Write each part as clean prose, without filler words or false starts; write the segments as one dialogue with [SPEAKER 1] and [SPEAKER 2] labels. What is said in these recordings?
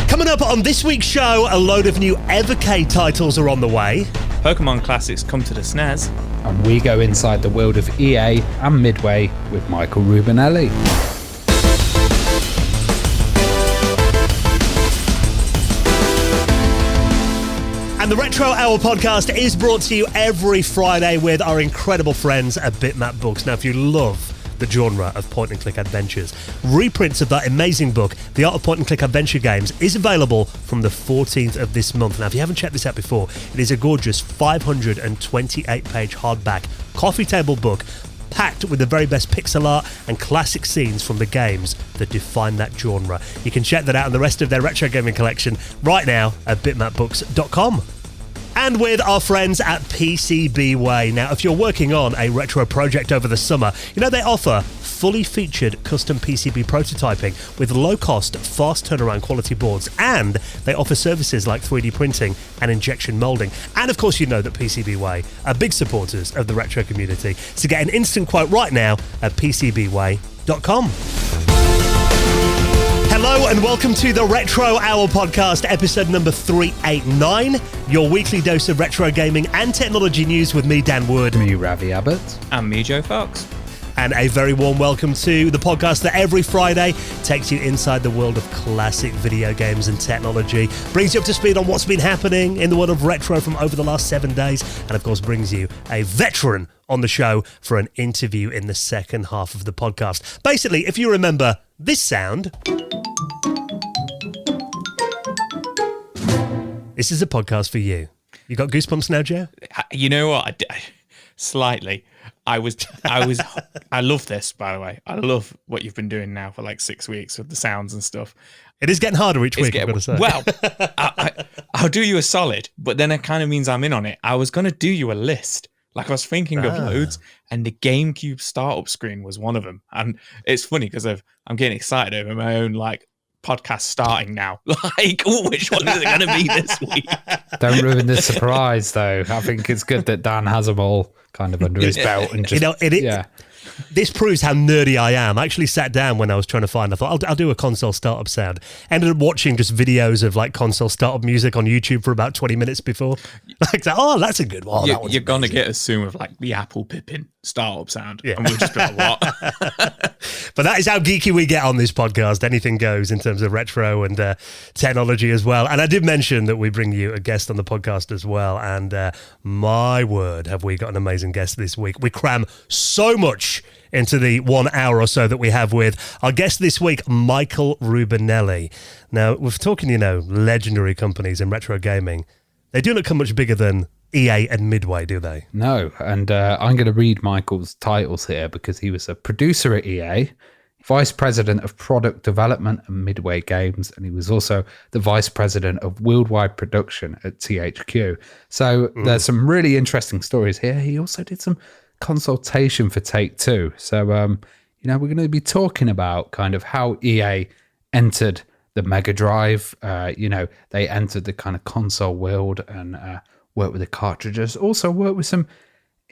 [SPEAKER 1] Coming up on this week's show, a load of new Evercade titles are on the way.
[SPEAKER 2] Pokemon classics come to the SNES.
[SPEAKER 3] And we go inside the world of EA and Midway with Michael Rubinelli.
[SPEAKER 1] And the Retro Hour podcast is brought to you every Friday with our incredible friends at Bitmap Books. Now, if you love the genre of point-and-click adventures, reprints of that amazing book, The Art of Point-and-Click Adventure Games, is available from the 14th of this month. Now, if you haven't checked this out before, it is a gorgeous 528-page hardback coffee table book packed with the very best pixel art and classic scenes from the games that define that genre. You can check that out and the rest of their retro gaming collection right now at bitmapbooks.com. And with our friends at PCBWay. Now, if you're working on a retro project over the summer, you know they offer fully featured custom PCB prototyping with low-cost, fast turnaround quality boards, and they offer services like 3D printing and injection molding. And of course, you know that PCBWay are big supporters of the retro community. So get an instant quote right now at PCBWay.com. Hello and welcome to the Retro Hour podcast, episode number 389, your weekly dose of retro gaming and technology news with me, Dan Wood.
[SPEAKER 3] Me, Ravi Abbott.
[SPEAKER 2] And me, Joe Fox.
[SPEAKER 1] And a very warm welcome to the podcast that every Friday takes you inside the world of classic video games and technology, brings you up to speed on what's been happening in the world of retro from over the last 7 days, and of course brings you a veteran on the show for an interview in the second half of the podcast. Basically, if you remember this sound, this is a podcast for you. You got goosebumps now, Joe?
[SPEAKER 2] You know what? Slightly. I love this, by the way. I love what you've been doing now for like 6 weeks with the sounds and stuff.
[SPEAKER 1] It is getting harder each week, I've got to say.
[SPEAKER 2] Well, I'll do you a solid, but then it kind of means I'm in on it. I was going to do you a list. Like I was thinking of loads, and the GameCube startup screen was one of them. And it's funny because I'm getting excited over my own like podcast starting now. Like, which one is it going to be this week?
[SPEAKER 3] Don't ruin the surprise, though. I think it's good that Dan has them all kind of under his belt and just
[SPEAKER 1] This proves how nerdy I am. I actually sat down when I was trying to find. I thought I'll do a console startup sound. Ended up watching just videos of like console startup music on YouTube for about 20 minutes before. Like, oh, that's a good one.
[SPEAKER 2] You're gonna get us soon with like the Apple Pippin startup sound, and we'll just be like, what?
[SPEAKER 1] But that is how geeky we get on this podcast. Anything goes in terms of retro and technology as well. And I did mention that we bring you a guest on the podcast as well. And my word, have we got an amazing guest this week. We cram so much into the 1 hour or so that we have with our guest this week, Michael Rubinelli. Now, we're talking, legendary companies in retro gaming. They do not come much bigger than EA and Midway, do they?
[SPEAKER 3] No, and I'm going to read Michael's titles here because he was a producer at EA, Vice President of Product Development at Midway Games, and he was also the Vice President of Worldwide Production at THQ. So there's some really interesting stories here. He also did some consultation for Take-Two. So, we're going to be talking about kind of how EA entered the Mega Drive. They entered the kind of console world and worked with the cartridges. Also worked with some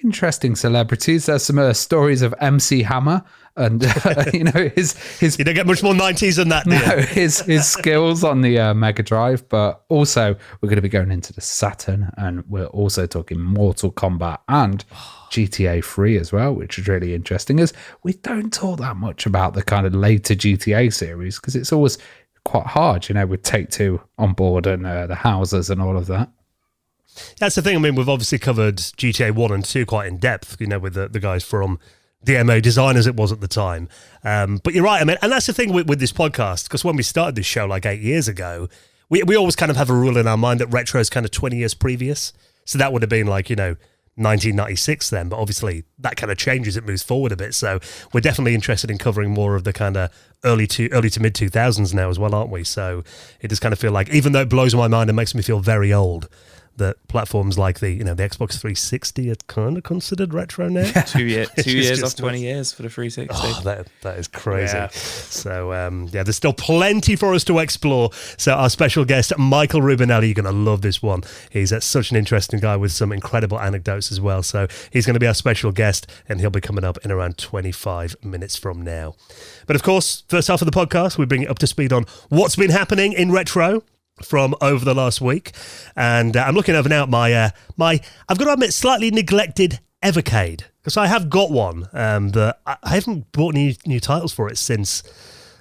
[SPEAKER 3] interesting celebrities. There's some stories of MC Hammer and his
[SPEAKER 1] you don't get much more 90s than that, do you?
[SPEAKER 3] his skills on the Mega Drive. But also we're going to be going into the Saturn, and we're also talking Mortal Kombat and GTA 3 as well, which is really interesting, as we don't talk that much about the kind of later GTA series because it's always quite hard, with Take-Two on board and the houses and all of that.
[SPEAKER 1] That's the thing. I mean, we've obviously covered GTA 1 and 2 quite in depth, with the guys from DMA Design as it was at the time. But you're right. I mean, and that's the thing with this podcast, because when we started this show like 8 years ago, we always kind of have a rule in our mind that retro is kind of 20 years previous. So that would have been like, 1996 then, but obviously that kind of changes, it moves forward a bit. So we're definitely interested in covering more of the kind of early to mid 2000s now as well, aren't we? So it does kind of feel like, even though it blows my mind and makes me feel very old, that platforms like the Xbox 360 are kind of considered retro now.
[SPEAKER 2] 2 years off 20 years for the 360.
[SPEAKER 1] Oh, that is crazy.
[SPEAKER 2] Yeah.
[SPEAKER 1] So, there's still plenty for us to explore. So our special guest, Michael Rubinelli, you're going to love this one. He's such an interesting guy with some incredible anecdotes as well. So he's going to be our special guest, and he'll be coming up in around 25 minutes from now. But of course, first half of the podcast, we bring it up to speed on what's been happening in retro from over the last week. And I'm looking over now at my I've got to admit, slightly neglected Evercade, because I have got one that I haven't bought any new titles for it since.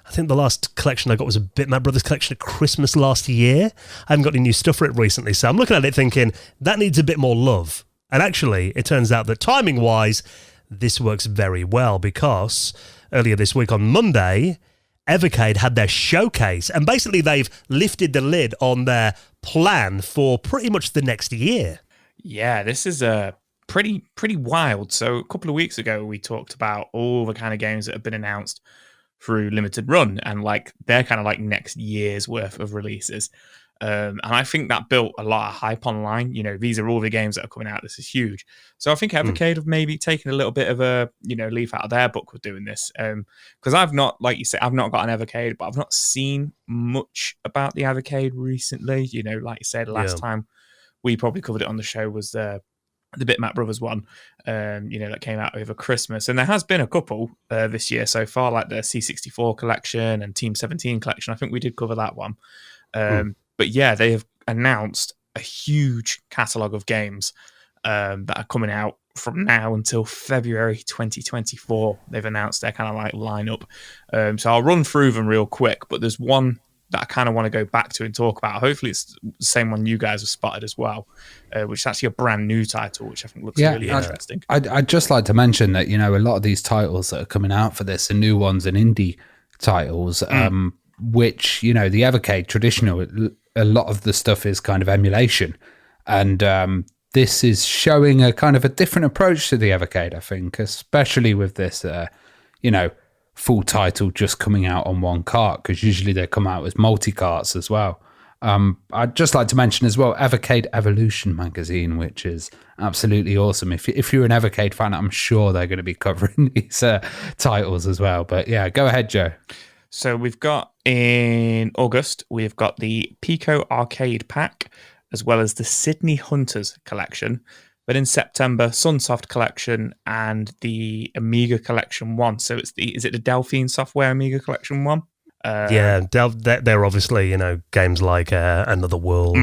[SPEAKER 1] I think the last collection I got was a Bitmap Brothers collection at Christmas last year. I haven't got any new stuff for it recently, so I'm looking at it thinking that needs a bit more love. And actually, it turns out that timing-wise, this works very well, because earlier this week on Monday, Evercade had their showcase, and basically they've lifted the lid on their plan for pretty much the next year.
[SPEAKER 2] Yeah, this is pretty wild. So a couple of weeks ago, we talked about all the kind of games that have been announced through limited run, and like they're kind of like next year's worth of releases. And I think that built a lot of hype online. These are all the games that are coming out. This is huge. So I think Evercade have maybe taken a little bit of a leaf out of their book with doing this. Because I've not, like you said, I've not got an Evercade, but I've not seen much about the Evercade recently. Like you said, last time we probably covered it on the show was the Bitmap Brothers one, that came out over Christmas. And there has been a couple this year so far, like the C64 collection and Team 17 collection. I think we did cover that one. But yeah, they have announced a huge catalogue of games that are coming out from now until February 2024. They've announced their kind of like lineup. So I'll run through them real quick, but there's one that I kind of want to go back to and talk about. Hopefully it's the same one you guys have spotted as well, which is actually a brand new title, which I think looks really interesting.
[SPEAKER 3] I'd just like to mention that, a lot of these titles that are coming out for this are new ones and indie titles, which, the Evercade traditional, a lot of the stuff is kind of emulation. And this is showing a kind of a different approach to the Evercade, I think, especially with this, full title just coming out on one cart, because usually they come out as multi-carts as well. I'd just like to mention as well Evercade Evolution magazine, which is absolutely awesome. If you're an Evercade fan, I'm sure they're going to be covering these titles as well. But yeah, go ahead, Joe.
[SPEAKER 2] So we've got in August, we've got the Pico Arcade Pack, as well as the Sydney Hunters collection. But in September, Sunsoft collection and the Amiga Collection 1. So is it the Delphine Software Amiga Collection 1?
[SPEAKER 1] They're obviously, games like Another World.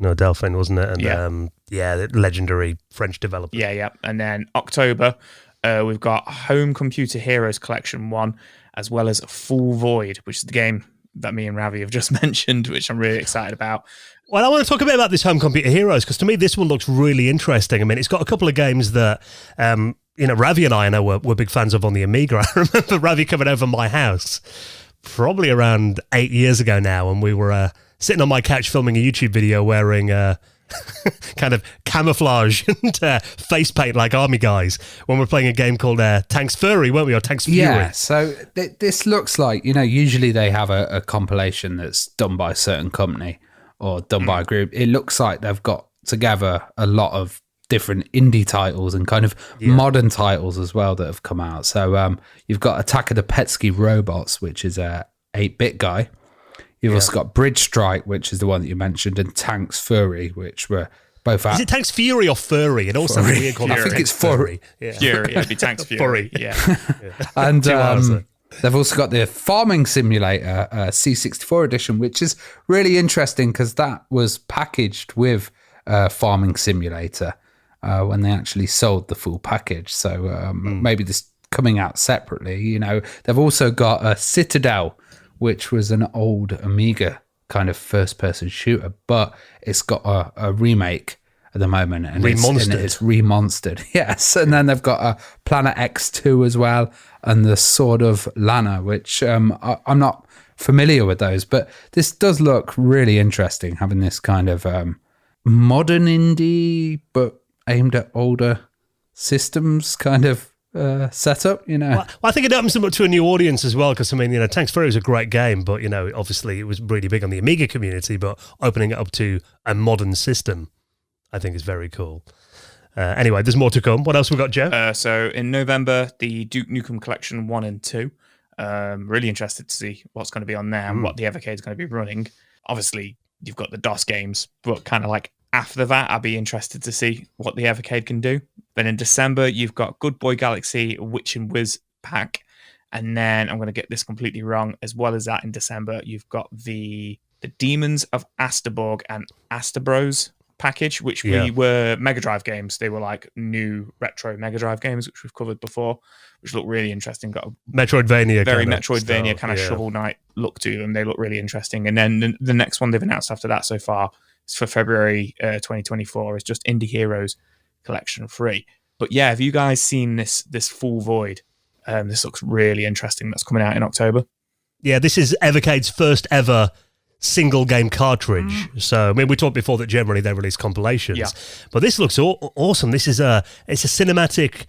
[SPEAKER 1] Delphine, wasn't it? And legendary French developer.
[SPEAKER 2] Yeah. And then October, we've got Home Computer Heroes Collection 1, as well as Full Void, which is the game that me and Ravi have just mentioned, which I'm really excited about.
[SPEAKER 1] Well, I want to talk a bit about this Home Computer Heroes, because to me this one looks really interesting. I mean, it's got a couple of games that, Ravi and I know we're big fans of on the Amiga. I remember Ravi coming over my house probably around 8 years ago now, and we were sitting on my couch filming a YouTube video wearing kind of camouflage and face paint like army guys when we're playing a game called Tanks Fury, weren't we? Or Tanks Fury.
[SPEAKER 3] Yeah, so this looks like, usually they have a compilation that's done by a certain company or done by a group. It looks like they've got together a lot of different indie titles and kind of modern titles as well that have come out. So you've got Attack of the Petsky Robots, which is a 8-bit guy. You've also got Bridge Strike, which is the one that you mentioned, and Tanks Fury, which were both out.
[SPEAKER 1] Is it Tanks Fury or Furry? It also weird called
[SPEAKER 3] I think it's Fury.
[SPEAKER 2] Fury, it'd be Tanks Fury. Yeah.
[SPEAKER 3] And they've also got the Farming Simulator C64 edition, which is really interesting because that was packaged with Farming Simulator when they actually sold the full package. So maybe this coming out separately. They've also got a Citadel, which was an old Amiga kind of first-person shooter, but it's got a remake at the moment. And it's remonstered. Yes, and then they've got a Planet X2 as well, and the Sword of Lana, which I'm not familiar with those, but this does look really interesting, having this kind of modern indie, but aimed at older systems kind of setup, Well,
[SPEAKER 1] I think it opens them up to a new audience as well, because Tanks Fury was a great game, but obviously it was really big on the Amiga community, but opening it up to a modern system, I think is very cool. Anyway, there's more to come. What else we got, Joe?
[SPEAKER 2] So in November, the Duke Nukem Collection 1 and 2. Really interested to see what's going to be on there and what the Evercade is going to be running. Obviously, you've got the DOS games, but kind of like after that, I'd be interested to see what the Evercade can do. Then in December, you've got Good Boy Galaxy Witch and Whiz pack. And then I'm going to get this completely wrong. As well as that, in December, you've got the Demons of Asterborg and Asterbros package, which we were Mega Drive games. They were like new retro Mega Drive games, which we've covered before, which look really interesting. Got a
[SPEAKER 1] Metroidvania,
[SPEAKER 2] very Metroidvania kind of Shovel Knight look to them. They look really interesting. And then the next one they've announced after that so far is for February 2024. Is just Indie Heroes Collection 3. But yeah, have you guys seen this Full Void? This looks really interesting. That's coming out in October.
[SPEAKER 1] Yeah, this is Evercade's first ever single game cartridge. So, I mean, we talked before that generally they release compilations, but this looks awesome. This is it's a cinematic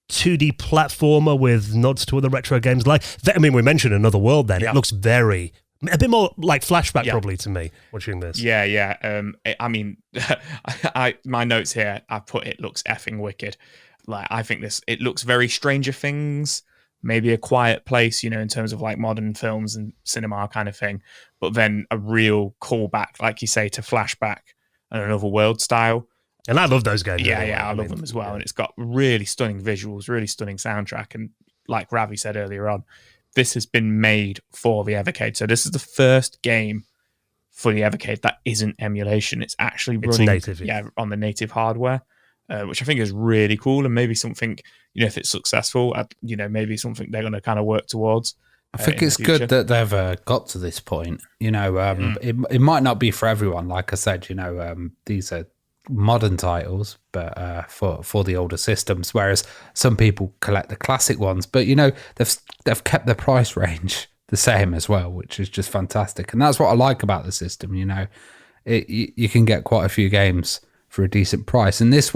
[SPEAKER 1] 2D platformer with nods to other retro games. Like, I mean, we mentioned Another World. Then it looks a bit more like Flashback probably to me watching this.
[SPEAKER 2] I mean, my notes here, I put it looks effing wicked. Like, I think it looks very Stranger Things. Maybe A Quiet Place, in terms of like modern films and cinema kind of thing, but then a real callback, like you say, to Flashback and Another World style.
[SPEAKER 1] And I love those games.
[SPEAKER 2] I love them as well. And it's got really stunning visuals, really stunning soundtrack. And like Ravi said earlier on, this has been made for the Evercade. So this is the first game for the Evercade that isn't emulation. It's actually running
[SPEAKER 1] native,
[SPEAKER 2] on the native hardware. Which I think is really cool, and maybe something, if it's successful, maybe something they're going to kind of work towards.
[SPEAKER 3] I think it's good that they've got to this point. It might not be for everyone. Like I said, these are modern titles, but for the older systems, whereas some people collect the classic ones. But they've kept the price range the same as well, which is just fantastic. And that's what I like about the system. You can get quite a few games for a decent price, and this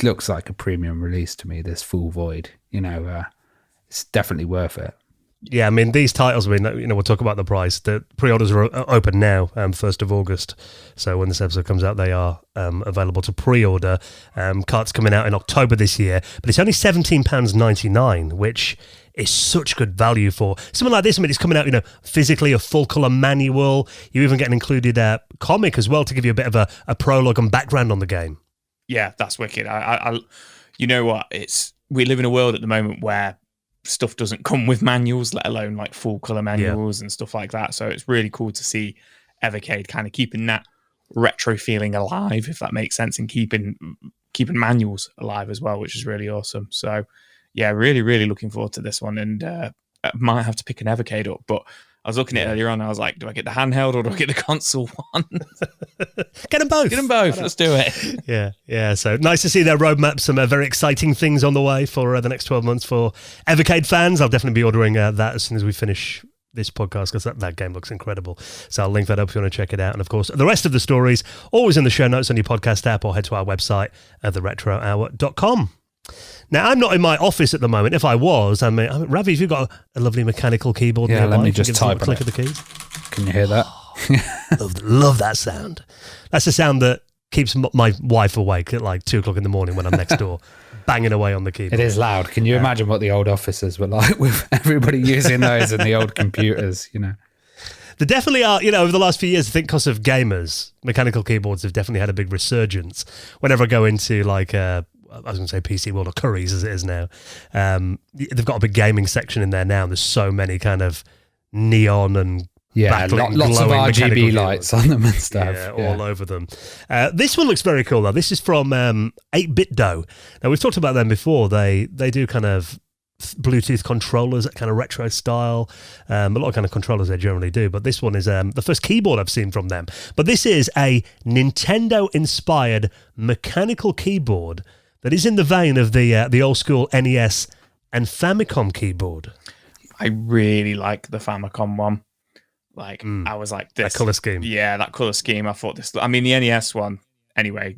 [SPEAKER 3] looks like a premium release to me. This Full Void, it's definitely worth it.
[SPEAKER 1] Yeah, I mean, these titles, we'll talk about the price. The pre-orders are open now, 1st of August. So when this episode comes out, they are available to pre-order. Cart's coming out in October this year, but it's only £17.99, which is such good value for something like this. I mean, it's coming out, physically, a full-colour manual. You even get an included comic as well to give you a bit of a prologue and background on the game.
[SPEAKER 2] Yeah, that's wicked. I you know what? We live in a world at the moment where stuff doesn't come with manuals, let alone like full-colour manuals and stuff like that. So it's really cool to see Evercade kind of keeping that retro feeling alive, if that makes sense, and keeping manuals alive as well, which is really awesome. So yeah, really, really looking forward to this one, and I might have to pick an Evercade up. But I was looking at it earlier on, I was like, do I get the handheld or do I get the console one?
[SPEAKER 1] Get them both.
[SPEAKER 2] Get them both. Let's do it.
[SPEAKER 1] Yeah. So nice to see their roadmap. Some very exciting things on the way for the next 12 months for Evercade fans. I'll definitely be ordering that as soon as we finish this podcast, because that game looks incredible. So I'll link that up if you want to check it out. And of course, the rest of the stories always in the show notes on your podcast app, or head to our website at theretrohour.com. Now, I'm not in my office at the moment. If I was, Ravi, have you got a lovely mechanical keyboard?
[SPEAKER 3] Yeah, let me just type
[SPEAKER 1] a click of the keys.
[SPEAKER 3] Can you hear that?
[SPEAKER 1] love that sound. That's the sound that keeps my wife awake at like 2 o'clock in the morning when I'm next door, banging away on the keyboard.
[SPEAKER 3] It is loud. Can you imagine what the old offices were like with everybody using those and the old computers,
[SPEAKER 1] There definitely are, over the last few years, I think because of gamers, mechanical keyboards have definitely had a big resurgence. Whenever I go into I was going to say PC World or Curry's as it is now, they've got a big gaming section in there now. There's so many kind of neon and
[SPEAKER 3] lots of RGB lights on them and stuff.
[SPEAKER 1] All over them. This one looks very cool though. This is from 8-Bit Do. Now we've talked about them before. They do kind of Bluetooth controllers, that kind of retro style. A lot of kind of controllers they generally do, but this one is the first keyboard I've seen from them. But this is a Nintendo-inspired mechanical keyboard that is in the vein of the old school NES and Famicom keyboard.
[SPEAKER 2] I really like the Famicom one. I was like, this.
[SPEAKER 1] That colour scheme.
[SPEAKER 2] Yeah, that colour scheme. I thought this. I mean, the NES one, anyway,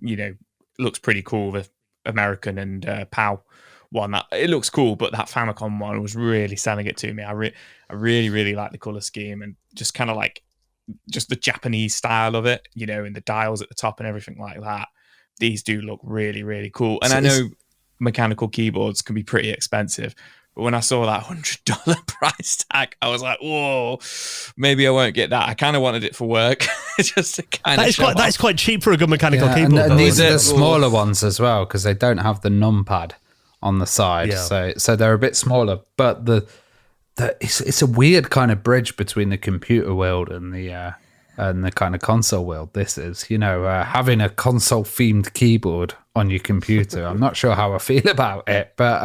[SPEAKER 2] looks pretty cool. The American and PAL one, it looks cool, but that Famicom one was really selling it to me. I really, really like the colour scheme and just kind of like just the Japanese style of it, and the dials at the top and everything like that. these do look really, really cool. And I know mechanical keyboards can be pretty expensive, but when I saw that $100 price tag, I was like, whoa, maybe I won't get that. I kind of wanted it for work. Just to kind of
[SPEAKER 1] that is quite cheap for a good mechanical keyboard.
[SPEAKER 3] And these are the smaller ones as well, because they don't have the numpad on the side. Yeah. So they're a bit smaller, but it's a weird kind of bridge between the computer world and the kind of console world. This is, having a console themed keyboard on your computer. I'm not sure how I feel about it, but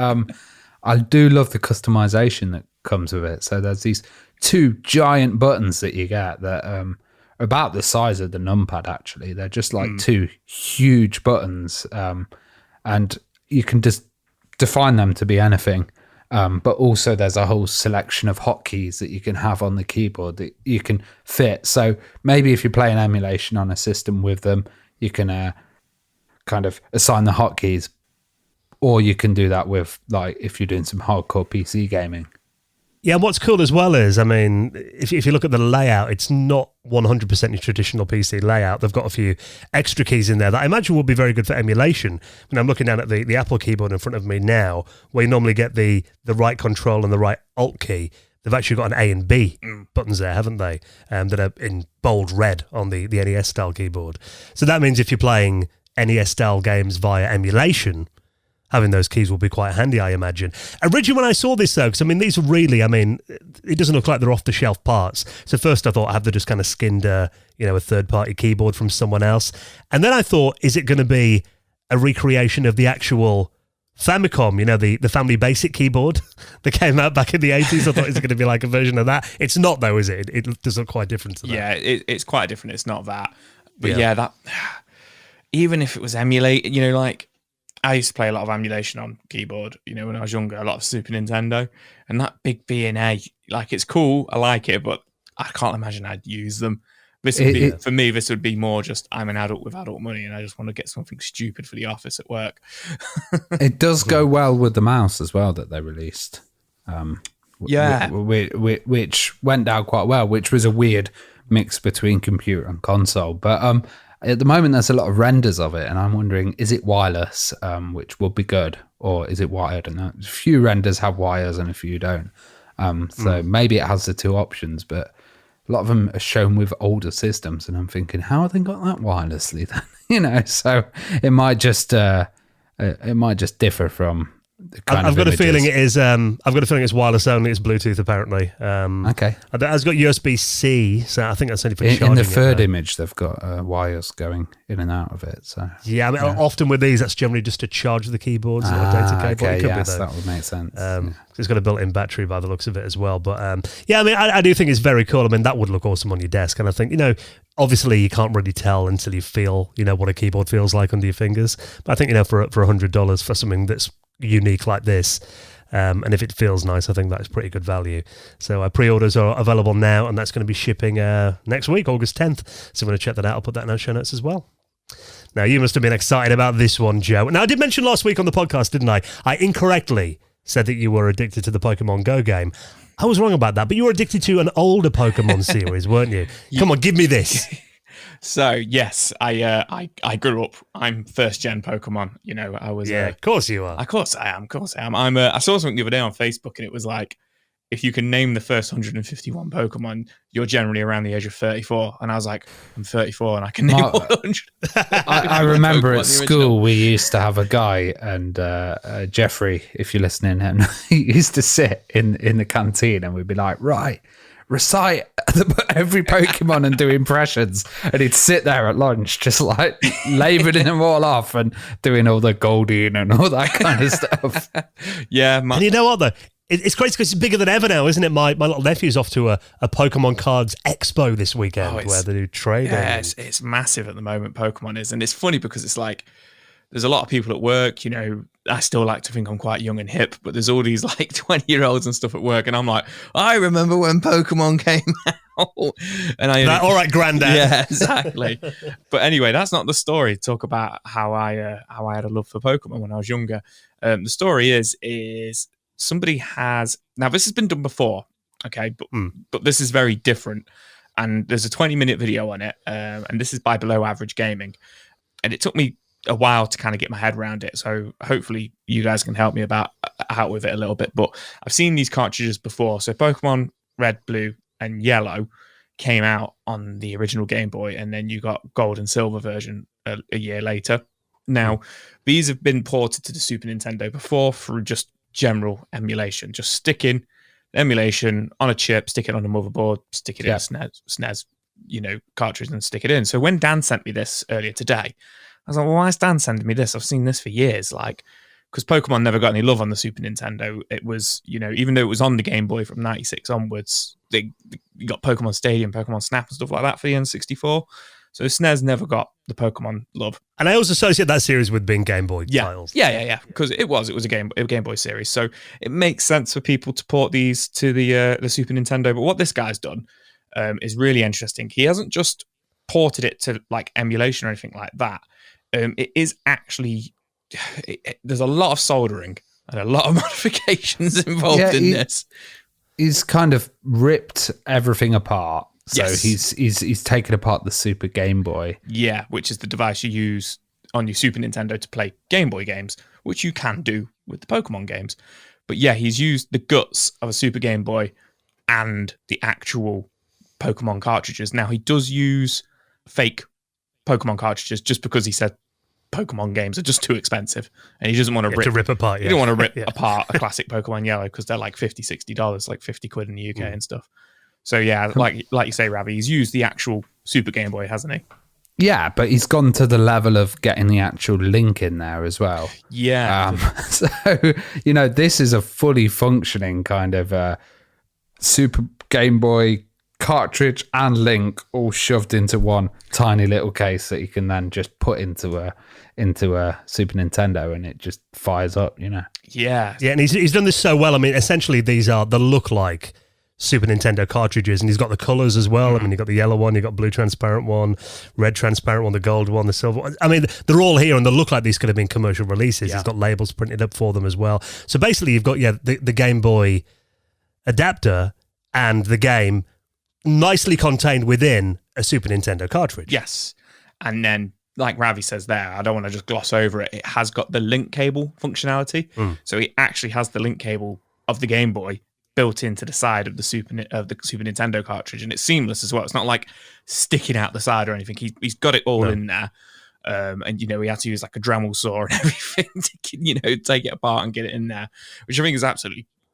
[SPEAKER 3] I do love the customization that comes with it. So there's these 2 giant buttons that you get that are about the size of the numpad, actually. They're just like 2 huge buttons, and you can just define them to be anything. But also there's a whole selection of hotkeys that you can have on the keyboard that you can fit. So maybe if you're playing emulation on a system with them, you can kind of assign the hotkeys, or you can do that with, like, if you're doing some hardcore PC gaming.
[SPEAKER 1] Yeah, what's cool as well is, I mean, if you look at the layout, it's not 100% your traditional PC layout. They've got a few extra keys in there that I imagine will be very good for emulation. When I'm looking down at the Apple keyboard in front of me now, where you normally get the right control and the right alt key, they've actually got an A and B buttons there, haven't they? That are in bold red on the NES-style keyboard. So that means if you're playing NES-style games via emulation, having those keys will be quite handy, I imagine. Originally, when I saw this, though, because, I mean, these are really, it doesn't look like they're off-the-shelf parts. So first I thought, have they just kind of skinned a third-party keyboard from someone else? And then I thought, is it going to be a recreation of the actual Famicom, the Family Basic keyboard that came out back in the 80s? I thought, is it going to be like a version of that? It's not, though, is it? It does look quite different to that.
[SPEAKER 2] Yeah, it's quite different. It's not that. But that, even if it was emulate, like, I used to play a lot of emulation on keyboard, when I was younger, a lot of Super Nintendo, and that big B and A, like, it's cool, I like it, but I can't imagine I'd use them. For me, this would be more just, I'm an adult with adult money and I just want to get something stupid for the office at work.
[SPEAKER 3] It does go well with the mouse as well that they released. Which went down quite well, which was a weird mix between computer and console. But at the moment, there's a lot of renders of it, and I'm wondering, is it wireless, which would be good, or is it wired? And a few renders have wires and a few don't. So maybe it has the 2 options, but a lot of them are shown with older systems, and I'm thinking, how have they got that wirelessly then? So it might just differ from the kind
[SPEAKER 1] I've
[SPEAKER 3] of
[SPEAKER 1] got
[SPEAKER 3] images.
[SPEAKER 1] a feeling it is. I've got a feeling it's wireless only. It's Bluetooth apparently.
[SPEAKER 3] Okay.
[SPEAKER 1] It's got USB-C, so I think that's only for charging.
[SPEAKER 3] In the third image, they've got wires going in and out of it. So
[SPEAKER 1] often with these, that's generally just to charge the keyboards or a data cable.
[SPEAKER 3] Okay,
[SPEAKER 1] it could
[SPEAKER 3] yes,
[SPEAKER 1] be, though.
[SPEAKER 3] that would make sense.
[SPEAKER 1] It's got a built-in battery by the looks of it as well. But I do think it's very cool. I mean, that would look awesome on your desk. And I think, obviously you can't really tell until you feel, what a keyboard feels like under your fingers. But I think, for $100 for something that's unique like this, and if it feels nice, I think that's pretty good value. So pre-orders are available now, and that's going to be shipping next week, August 10th. So I'm going to check that out. I'll put that in our show notes as well. Now, you must have been excited about this one, Joe. Now, I did mention last week on the podcast, didn't I? I incorrectly said that you were addicted to the Pokemon Go game. I was wrong about that, but you were addicted to an older Pokemon series, weren't you? Come on, give me this.
[SPEAKER 2] So yes, I grew up. I'm first gen Pokemon. I was.
[SPEAKER 1] Yeah, of course you are.
[SPEAKER 2] Of course I am. I saw something the other day on Facebook, and it was like, if you can name the first 151 Pokemon, you're generally around the age of 34. And I was like, I'm 34 and I can name all 100.
[SPEAKER 3] I remember at school we used to have a guy, and Jeffrey, if you're listening, and he used to sit in the canteen, and we'd be like, right, recite every Pokemon and do impressions, and he'd sit there at lunch just like labelling them all off and doing all the Goldeen and all that kind of stuff.
[SPEAKER 2] Yeah,
[SPEAKER 1] and you know what though? It's crazy because it's bigger than ever now, isn't it? My little nephew's off to a Pokemon cards expo this weekend where they do trading.
[SPEAKER 2] Yeah, it's massive at the moment, Pokemon is. And it's funny because it's like, there's a lot of people at work, I still like to think I'm quite young and hip, but there's all these like 20-year-olds and stuff at work, and I'm like, I remember when Pokemon came out. And
[SPEAKER 1] all right, granddad.
[SPEAKER 2] Yeah, exactly. But anyway, that's not the story. Talk about how I had a love for Pokemon when I was younger. The story is somebody has, now this has been done before, okay, but this is very different. And there's a 20-minute video on it, and this is by Below Average Gaming. And it took me a while to kind of get my head around it. So hopefully you guys can help me out with it a little bit. But I've seen these cartridges before. So Pokemon Red, Blue, and Yellow came out on the original Game Boy, and then you got Gold and Silver version a year later. Now, these have been ported to the Super Nintendo before through just general emulation. Just stick in emulation on a chip, stick it on a motherboard, stick it in a SNES, cartridge, and stick it in. So when Dan sent me this earlier today, I was like, well, why is Dan sending me this? I've seen this for years. Like, because Pokemon never got any love on the Super Nintendo. It was, even though it was on the Game Boy from 96 onwards, you got Pokemon Stadium, Pokemon Snap and stuff like that for the N64. So SNES never got the Pokemon love.
[SPEAKER 1] And I also associate that series with being Game Boy titles.
[SPEAKER 2] Yeah. Because it was a Game Boy series. So it makes sense for people to port these to the Super Nintendo. But what this guy's done is really interesting. He hasn't just ported it to like emulation or anything like that. It is actually... there's a lot of soldering and a lot of modifications involved in this.
[SPEAKER 3] He's kind of ripped everything apart. So
[SPEAKER 2] Yes.
[SPEAKER 3] he's taken apart the Super Game Boy.
[SPEAKER 2] Yeah, which is the device you use on your Super Nintendo to play Game Boy games, which you can do with the Pokemon games. But yeah, he's used the guts of a Super Game Boy and the actual Pokemon cartridges. Now, he does use fake Pokemon cartridges just because he said Pokemon games are just too expensive and he doesn't want to
[SPEAKER 1] rip apart.
[SPEAKER 2] You don't want to rip apart a classic Pokemon Yellow because they're like $50-$60, like 50 quid in the UK and stuff. So yeah, like you say, Ravi, he's used the actual Super Game Boy, hasn't he?
[SPEAKER 3] Yeah, but he's gone to the level of getting the actual link in there as well.
[SPEAKER 2] Yeah.
[SPEAKER 3] So, this is a fully functioning kind of Super Game Boy cartridge and link all shoved into one tiny little case that you can then just put into a Super Nintendo and it just fires up,
[SPEAKER 2] Yeah.
[SPEAKER 1] Yeah, and he's done this so well. I mean, essentially these are the look like Super Nintendo cartridges, and he's got the colors as well. I mean, you've got the yellow one, you've got blue transparent one, red transparent one, the gold one, the silver one. I mean, they're all here and they look like these could have been commercial releases.
[SPEAKER 2] Yeah.
[SPEAKER 1] He's got labels printed up for them as well. So basically you've got, the Game Boy adapter and the game nicely contained within a Super Nintendo cartridge.
[SPEAKER 2] Yes. And then, like Ravi says there, I don't want to just gloss over it. It has got the link cable functionality. So it actually has the link cable of the Game Boy built into the side of the Super Nintendo cartridge, and it's seamless as well. It's not like sticking out the side or anything. He's got it all in there. And he had to use like a Dremel saw and everything to take it apart and get it in there, which I think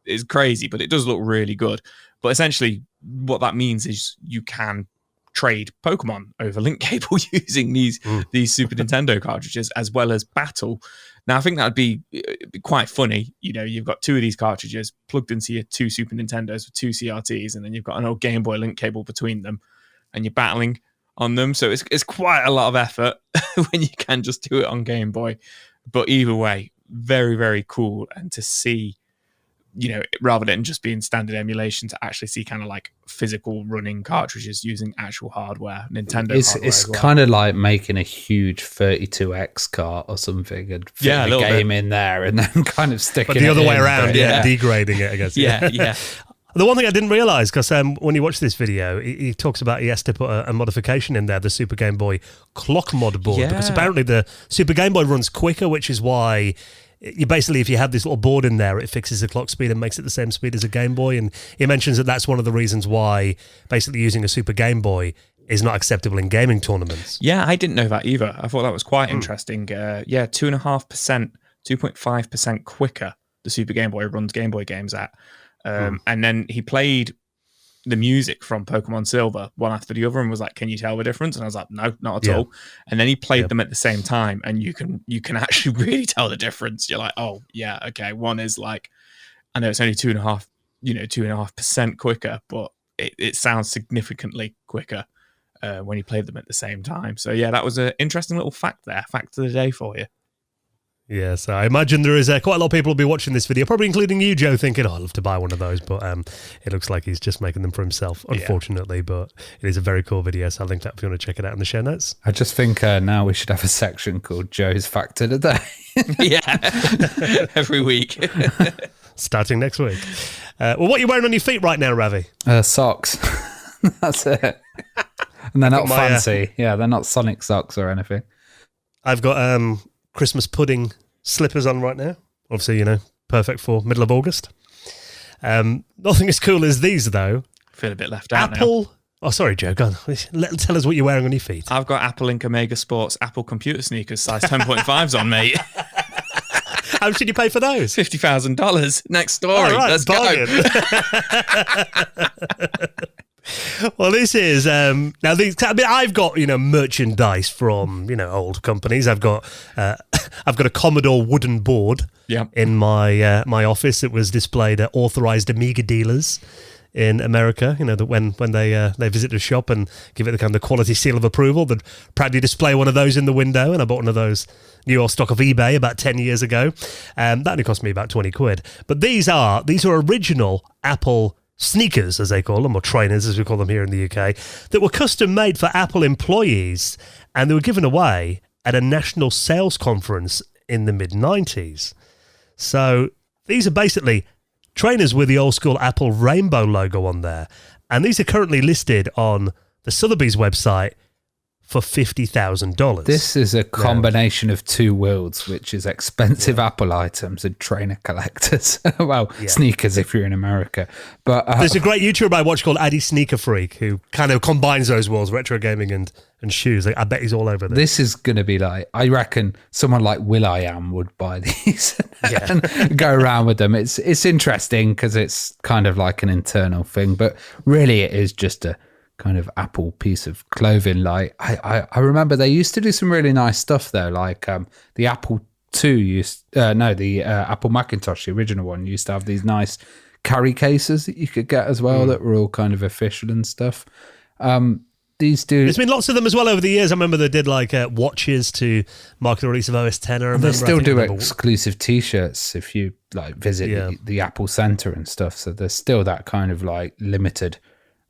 [SPEAKER 2] is crazy, but it does look really good. But essentially what that means is you can trade Pokemon over link cable using these Super Nintendo cartridges, as well as battle. Now, I think that'd be quite funny. You've got two of these cartridges plugged into your two Super Nintendos with two CRTs, and then you've got an old Game Boy link cable between them, and you're battling on them. So it's quite a lot of effort when you can just do it on Game Boy. But either way, very, very cool. And to see, rather than just being standard emulation, to actually see kind of like physical running cartridges using actual hardware, Nintendo hardware.
[SPEAKER 3] It's kind of like making a huge 32X cart or something and fitting a game in there and then kind of sticking it in.
[SPEAKER 1] But the other way around, degrading it, I guess.
[SPEAKER 2] Yeah.
[SPEAKER 1] The one thing I didn't realise, because when you watch this video, he talks about he has to put a modification in there, the Super Game Boy clock mod board, because apparently the Super Game Boy runs quicker, which is why you basically, if you have this little board in there, it fixes the clock speed and makes it the same speed as a Game Boy. And he mentions that that's one of the reasons why basically using a Super Game Boy is not acceptable in gaming tournaments.
[SPEAKER 2] Yeah, I didn't know that either. I thought that was quite interesting. 2.5%, 2.5% quicker the Super Game Boy runs Game Boy games at. And then he played the music from Pokemon Silver one after the other and was like, can you tell the difference? And I was like, no, not at all. And then he played them at the same time, and you can actually really tell the difference. You're like, oh yeah, okay, one is like, I know it's only 2.5% quicker, but it sounds significantly quicker when you played them at the same time. So yeah, that was an interesting little fact of the day for you.
[SPEAKER 1] Yes, I imagine there is quite a lot of people will be watching this video, probably including you, Joe, thinking, I'd love to buy one of those, but it looks like he's just making them for himself, unfortunately, but it is a very cool video, so I'll link that if you want to check it out in the show notes.
[SPEAKER 3] I just think now we should have a section called Joe's Fact of the Day.
[SPEAKER 2] Yeah, every week.
[SPEAKER 1] Starting next week. Well, what are you wearing on your feet right now, Ravi?
[SPEAKER 3] Socks. That's it. And they're not fancy. They're not Sonic socks or anything.
[SPEAKER 1] I've got Christmas pudding slippers on right now. Obviously, perfect for middle of August. Nothing as cool as these, though.
[SPEAKER 2] I feel a bit left out
[SPEAKER 1] Apple.
[SPEAKER 2] now.
[SPEAKER 1] Oh, sorry, Joe. Go on. Tell us what you're wearing on your feet.
[SPEAKER 2] I've got Apple Inc. Omega Sports Apple computer sneakers size 10.5s on, mate.
[SPEAKER 1] How much did you pay for those?
[SPEAKER 2] $50,000. Next story.
[SPEAKER 1] Right,
[SPEAKER 2] Let's
[SPEAKER 1] bargain. Go. Well, this is now. I've got merchandise from old companies. I've got a Commodore wooden board in my office. It was displayed at authorized Amiga dealers in America. That when they visit the shop and give it the kind of quality seal of approval, they'd proudly display one of those in the window. And I bought one of those New York stock of eBay about 10 years ago. That only cost me about 20 quid. But these are original Apple sneakers, as they call them, or trainers, as we call them here in the UK, that were custom made for Apple employees, and they were given away at a national sales conference in the mid-90s. So these are basically trainers with the old school Apple rainbow logo on there, and these are currently listed on the Sotheby's website for $50,000.
[SPEAKER 3] This is a combination of two worlds, which is expensive Apple items and trainer collectors. Sneakers if you're in America. But
[SPEAKER 1] there's a great YouTuber I watch called Addy Sneaker Freak who kind of combines those worlds, retro gaming and shoes. I bet he's all over this.
[SPEAKER 3] This is going to be like, I reckon someone like will.i.am would buy these and go around with them. It's interesting because it's kind of like an internal thing, but really it is just a kind of Apple piece of clothing. Like I remember they used to do some really nice stuff though, like the Apple II the Apple Macintosh, the original one, used to have these nice carry cases that you could get as well that were all kind of official and stuff. These do.
[SPEAKER 1] There's been lots of them as well over the years. I remember they did like watches to mark the release of OS X.
[SPEAKER 3] They still do exclusive T-shirts if you like visit the Apple Center and stuff. So there's still that kind of like limited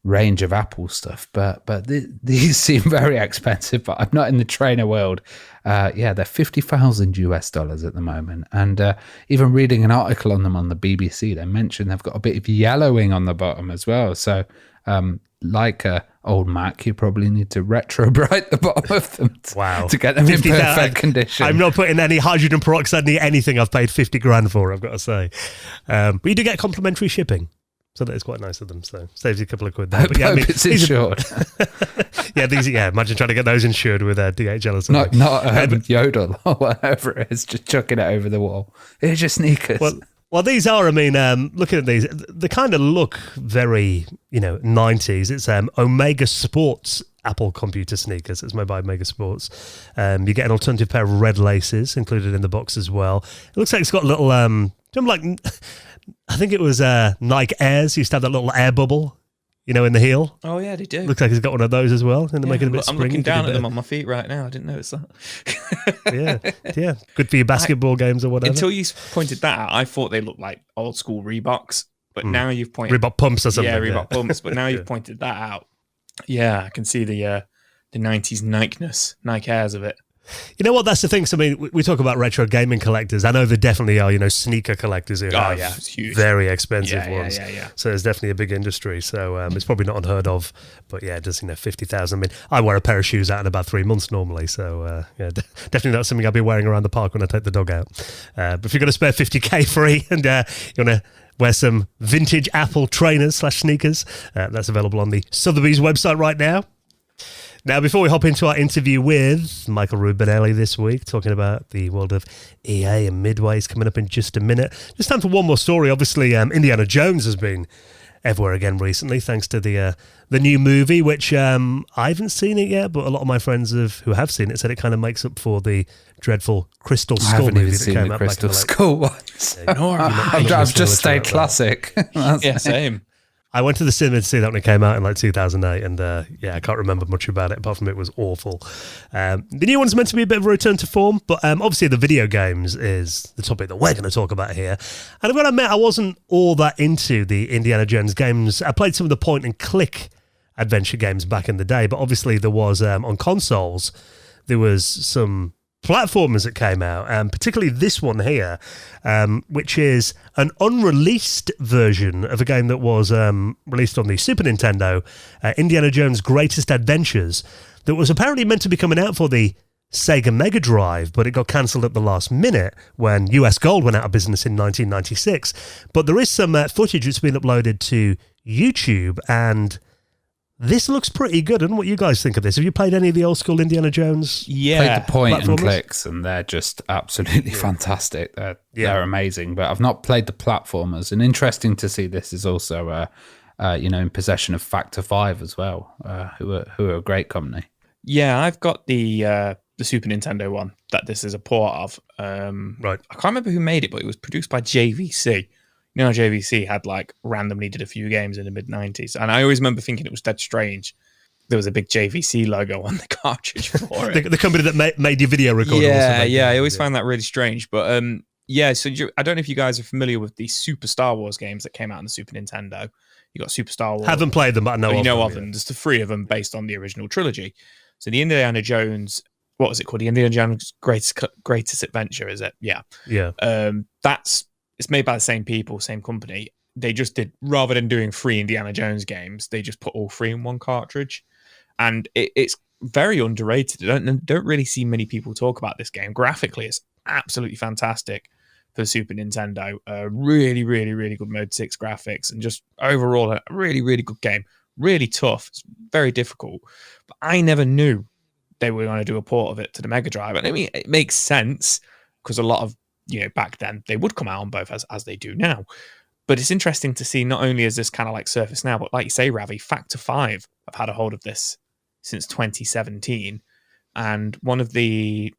[SPEAKER 3] range of Apple stuff, but these seem very expensive. But I'm not in the trainer world. They're $50,000 at the moment, and even reading an article on them on the BBC, they mentioned they've got a bit of yellowing on the bottom as well. So, like a old Mac, you probably need to retro bright the bottom of them to get them in perfect condition.
[SPEAKER 1] I'm not putting any hydrogen peroxide near anything I've paid $50,000 for, I've got to say. But you do get complimentary shipping. So that is quite nice of them. So saves you a couple of quid there.
[SPEAKER 3] But it's insured.
[SPEAKER 1] Imagine trying to get those insured with DHL or something.
[SPEAKER 3] Not Yodel or whatever it is, just chucking it over the wall. Here's your sneakers.
[SPEAKER 1] Well, these are, looking at these, they kind of look very, 90s. It's Omega Sports Apple computer sneakers. It's made by Omega Sports. You get an alternative pair of red laces included in the box as well. It looks like it's got a little, I think it was Nike Airs used to have that little air bubble, in the heel.
[SPEAKER 2] Oh, yeah, they do.
[SPEAKER 1] Looks like he's got one of those as well. And they're making a bit springy.
[SPEAKER 2] I'm looking down at them on my feet right now. I didn't notice that.
[SPEAKER 1] Yeah. Good for your basketball games or whatever.
[SPEAKER 2] Until you pointed that out, I thought they looked like old school Reeboks. But now you've pointed...
[SPEAKER 1] Reebok pumps or something.
[SPEAKER 2] Yeah, Reebok pumps. But now you've pointed that out. Yeah, I can see the 90s Nike-ness, Nike Airs of it.
[SPEAKER 1] You know what? That's the thing. So, we talk about retro gaming collectors. I know there definitely are, sneaker collectors who have
[SPEAKER 2] it's huge.
[SPEAKER 1] very expensive ones.
[SPEAKER 2] Yeah.
[SPEAKER 1] So there's definitely a big industry. So it's probably not unheard of. But yeah, it does, 50,000. I wear a pair of shoes out in about 3 months normally. So definitely not something I'll be wearing around the park when I take the dog out. But if you're going to spare 50k free and you want to wear some vintage Apple trainers / sneakers, that's available on the Sotheby's website right now. Now, before we hop into our interview with Michael Rubinelli this week, talking about the world of EA and Midway is coming up in just a minute. Just time for one more story. Obviously, Indiana Jones has been everywhere again recently, thanks to the new movie, which I haven't seen it yet, but a lot of my friends who have seen it said it kind of makes up for the dreadful Crystal Skull movie that came out back in the
[SPEAKER 3] Skull ones. I've just stayed classic.
[SPEAKER 2] Same.
[SPEAKER 1] I went to the cinema to see that when it came out in 2008, and I can't remember much about it apart from it was awful. The new one's meant to be a bit of a return to form, but obviously the video games is the topic that we're going to talk about here. And I've got to admit, I wasn't all that into the Indiana Jones games. I played some of the point and click adventure games back in the day, but obviously there was on consoles, there was some platformers that came out, and particularly this one here, which is an unreleased version of a game that was released on the Super Nintendo, Indiana Jones Greatest Adventures, that was apparently meant to be coming out for the Sega Mega Drive, but it got cancelled at the last minute when US Gold went out of business in 1996. But there is some footage that's been uploaded to YouTube, and this looks pretty good. I don't know what you guys think of this. Have you played any of the old school Indiana Jones?
[SPEAKER 3] Played the point and clicks, and they're just absolutely fantastic. They're amazing. But I've not played the platformers. And interesting to see this is also, in possession of Factor 5 as well, who are a great company.
[SPEAKER 2] Yeah, I've got the Super Nintendo one that this is a port of.
[SPEAKER 1] Right.
[SPEAKER 2] I can't remember who made it, but it was produced by JVC. You know, JVC had randomly did a few games in the mid-90s. And I always remember thinking it was dead strange. There was a big JVC logo on the cartridge for it.
[SPEAKER 1] the company that made your video recorder.
[SPEAKER 2] Yeah. I always found that really strange. But so I don't know if you guys are familiar with the Super Star Wars games that came out on the Super Nintendo. You got Super Star Wars.
[SPEAKER 1] Haven't played them, but I know
[SPEAKER 2] of them. There's the 3 of them based on the original trilogy. So the Indiana Jones, what was it called? The Indiana Jones Greatest Adventure, is it? Yeah.
[SPEAKER 1] Yeah.
[SPEAKER 2] It's made by the same people, same company. They just did, rather than doing 3 Indiana Jones games, they just put all 3 in one cartridge. And it's very underrated. I don't really see many people talk about this game. Graphically, it's absolutely fantastic for the Super Nintendo. Really, really, really good Mode 6 graphics, and just overall a really, really good game. Really tough. It's very difficult. But I never knew they were going to do a port of it to the Mega Drive. And I mean, it makes sense because a lot of, back then they would come out on both as they do now. But it's interesting to see not only is this kind of like surface now, but like you say, Ravi, Factor 5 have had a hold of this since 2017. And one of their,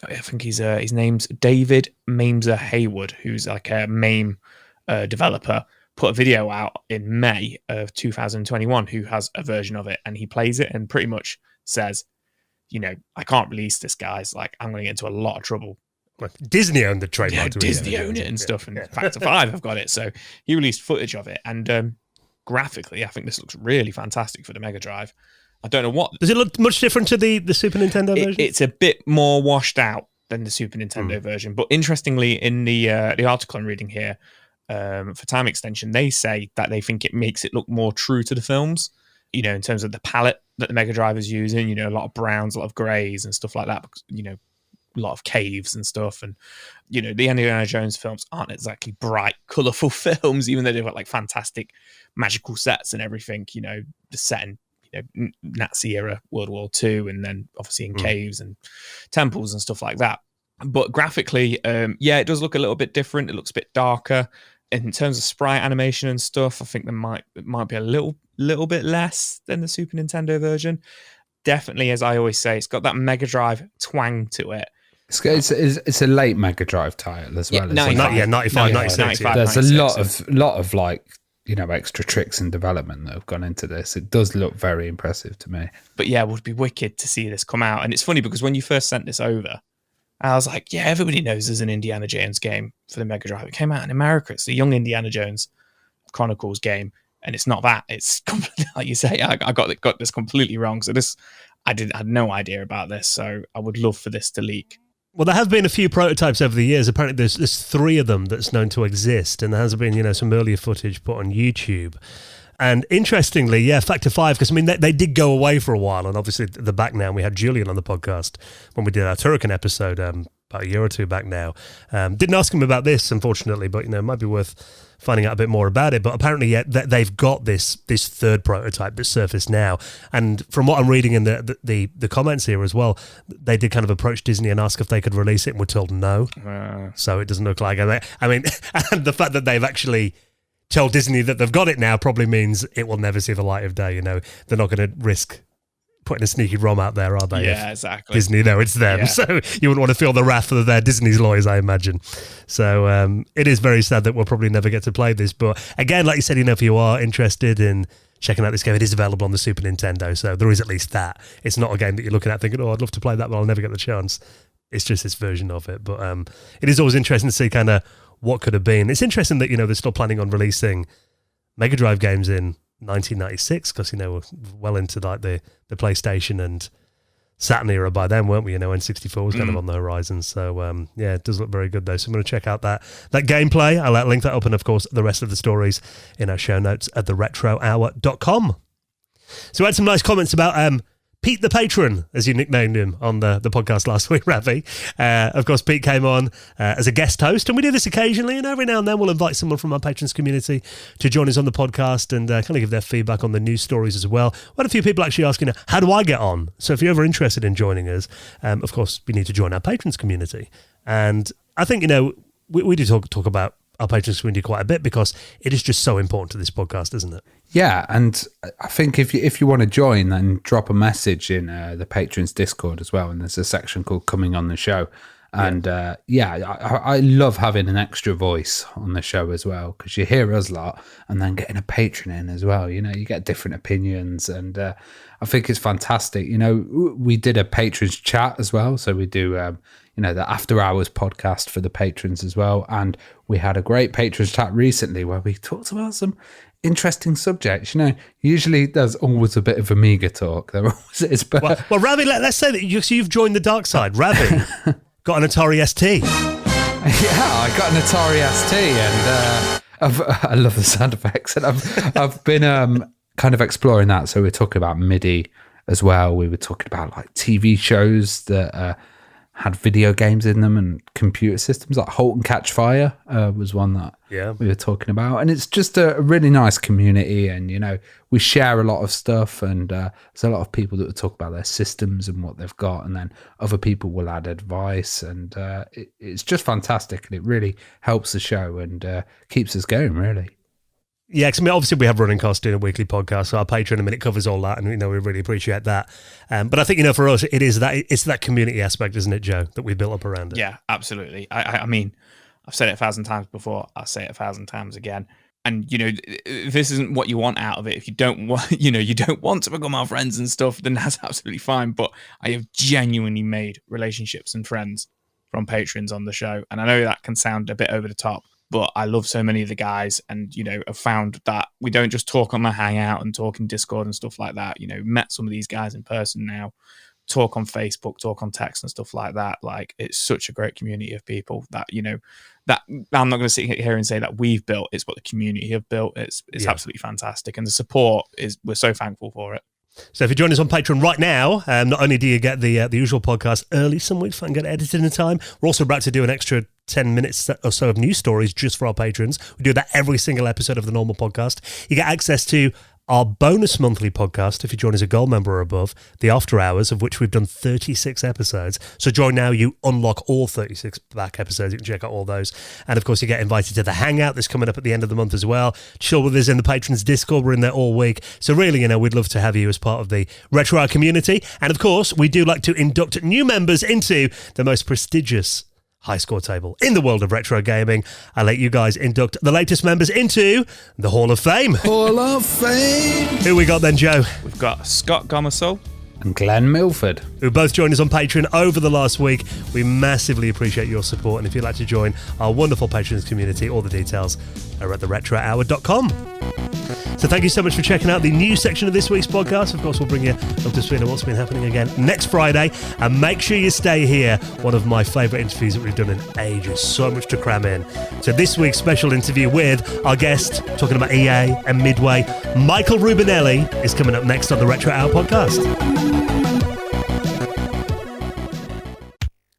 [SPEAKER 2] I think his name's David Mamser Haywood, who's like a MAME developer, put a video out in May of 2021 who has a version of it, and he plays it and pretty much says, I can't release this, guys. Like, I'm going to get into a lot of trouble.
[SPEAKER 1] Disney owned the trademark.
[SPEAKER 2] Yeah, Disney owned it and stuff, and Factor 5 have got it. So he released footage of it, and graphically, I think this looks really fantastic for the Mega Drive. I don't know what... Does
[SPEAKER 1] it look much different to the Super Nintendo version?
[SPEAKER 2] It's a bit more washed out than the Super Nintendo version. But interestingly, in the article I'm reading here, for time extension, they say that they think it makes it look more true to the films, in terms of the palette that the Mega Drive is using, a lot of browns, a lot of greys and stuff like that, because, a lot of caves and stuff. And, the Indiana Jones films aren't exactly bright, colourful films, even though they've got fantastic magical sets and everything, the set in, Nazi era, World War II, and then obviously in caves and temples and stuff like that. But graphically, it does look a little bit different. It looks a bit darker. In terms of sprite animation and stuff, I think it might be a little bit less than the Super Nintendo version. Definitely, as I always say, it's got that Mega Drive twang to it.
[SPEAKER 3] It's a late Mega Drive title as well.
[SPEAKER 1] 95, 96.
[SPEAKER 3] There's 96, a lot of extra tricks in development that have gone into this. It does look very impressive to me.
[SPEAKER 2] But yeah, it would be wicked to see this come out. And it's funny because when you first sent this over, I was like, yeah, everybody knows there's an Indiana Jones game for the Mega Drive. It came out in America. It's the Young Indiana Jones Chronicles game. And it's not that. It's completely, like you say, I got this completely wrong. So I had no idea about this. So I would love for this to leak.
[SPEAKER 1] Well, there have been a few prototypes over the years. Apparently, there's 3 of them that's known to exist, and there has been, some earlier footage put on YouTube. And interestingly, Factor 5, because they did go away for a while, and obviously they're back now. And we had Julian on the podcast when we did our Turrican episode about a year or 2 back now. Didn't ask him about this, unfortunately, but it might be worth finding out a bit more about it. But apparently, they've got this 3rd prototype that's surfaced now. And from what I'm reading in the comments here as well, they did kind of approach Disney and ask if they could release it, and were told no. So it doesn't look like. And the fact that they've actually told Disney that they've got it now probably means it will never see the light of day. They're not going to risk putting a sneaky ROM out there, are they?
[SPEAKER 2] Yeah, exactly.
[SPEAKER 1] Disney, it's them. Yeah. So you wouldn't want to feel the wrath of their Disney's lawyers, I imagine. So it is very sad that we'll probably never get to play this. But again, like you said, if you are interested in checking out this game, it is available on the Super Nintendo. So there is at least that. It's not a game that you're looking at thinking, I'd love to play that, but I'll never get the chance. It's just this version of it. But it is always interesting to see kind of what could have been. It's interesting that, they're still planning on releasing Mega Drive games in 1996, because, we're well into like the PlayStation and Saturn era by then, weren't we? N64 was kind of on the horizon. So, it does look very good, though. So I'm going to check out that gameplay. I'll link that up, and, of course, the rest of the stories in our show notes at theretrohour.com. So we had some nice comments about Pete the Patron, as you nicknamed him on the podcast last week, Ravi. Of course, Pete came on as a guest host, and we do this occasionally, and every now and then we'll invite someone from our patrons community to join us on the podcast and kind of give their feedback on the news stories as well. We had a few people actually asking, how do I get on? So if you're ever interested in joining us, of course, we need to join our patrons community. And I think, we do talk about our patrons community quite a bit because it is just so important to this podcast, isn't it?
[SPEAKER 3] Yeah, and I think if you want to join, then drop a message in the patrons Discord as well, and there's a section called Coming on the Show. And I love having an extra voice on the show as well, because you hear us a lot, and then getting a patron in as well. You get different opinions, and I think it's fantastic. We did a patrons chat as well, so we do the After Hours podcast for the patrons as well, and we had a great patrons chat recently where we talked about some interesting subjects. Usually there's always a bit of Amiga talk. There always is. But
[SPEAKER 1] well, Ravi, let's say that you've joined the dark side. Ravi got an Atari ST.
[SPEAKER 3] Yeah, I got an Atari ST, and I love the sound effects. And I've been kind of exploring that. So we're talking about MIDI as well. We were talking about like TV shows that had video games in them, and computer systems like Halt and Catch Fire was one that we were talking about. And it's just a really nice community, and we share a lot of stuff, and there's a lot of people that will talk about their systems and what they've got, and then other people will add advice, and it's just fantastic, and it really helps the show and keeps us going, really.
[SPEAKER 1] Yeah, because obviously we have running costs doing a weekly podcast, so our Patreon, it covers all that, and we really appreciate that. But I think for us, it's that community aspect, isn't it, Joe, that we built up around it?
[SPEAKER 2] Yeah, absolutely. I mean, I've said it 1,000 times before. I'll say it 1,000 times again. And this isn't what you want out of it. If you don't want, you don't want to become our friends and stuff, then that's absolutely fine. But I have genuinely made relationships and friends from patrons on the show, and I know that can sound a bit over the top, but I love so many of the guys, and, have found that we don't just talk on the Hangout and talk in Discord and stuff like that. Met some of these guys in person now, talk on Facebook, talk on text and stuff like that. Like, it's such a great community of people that, that I'm not going to sit here and say that we've built. It's what the community have built. It's absolutely fantastic. And the support we're so thankful for it.
[SPEAKER 1] So if you join us on Patreon right now, not only do you get the usual podcast early some weeks and get it edited in time, we're also about to do an extra 10 minutes or so of news stories just for our patrons. We do that every single episode of the normal podcast. You get access to our bonus monthly podcast if you join as a gold member or above, the After Hours, of which we've done 36 episodes. So join now, you unlock all 36 back episodes. You can check out all those. And of course, you get invited to the Hangout that's coming up at the end of the month as well. Chill with us in the Patrons Discord. We're in there all week. So really, we'd love to have you as part of the Retro Hour community. And of course, we do like to induct new members into the most prestigious high score table in the world of retro gaming. I'll let you guys induct the latest members into the Hall of Fame.
[SPEAKER 3] Hall of Fame.
[SPEAKER 1] Who we got then, Joe?
[SPEAKER 2] We've got Scott Gomersall
[SPEAKER 3] and Glenn Milford,
[SPEAKER 1] who both joined us on Patreon over the last week. We massively appreciate your support, and if you'd like to join our wonderful patrons community, all the details are at theretrohour.com. So thank you so much for checking out the news section of this week's podcast. Of course, we'll bring you up to speed on what's been happening again next Friday. And make sure you stay here. One of my favourite interviews that we've done in ages. So much to cram in. So this week's special interview with our guest, talking about EA and Midway, Michael Rubinelli, is coming up next on the Retro Hour podcast.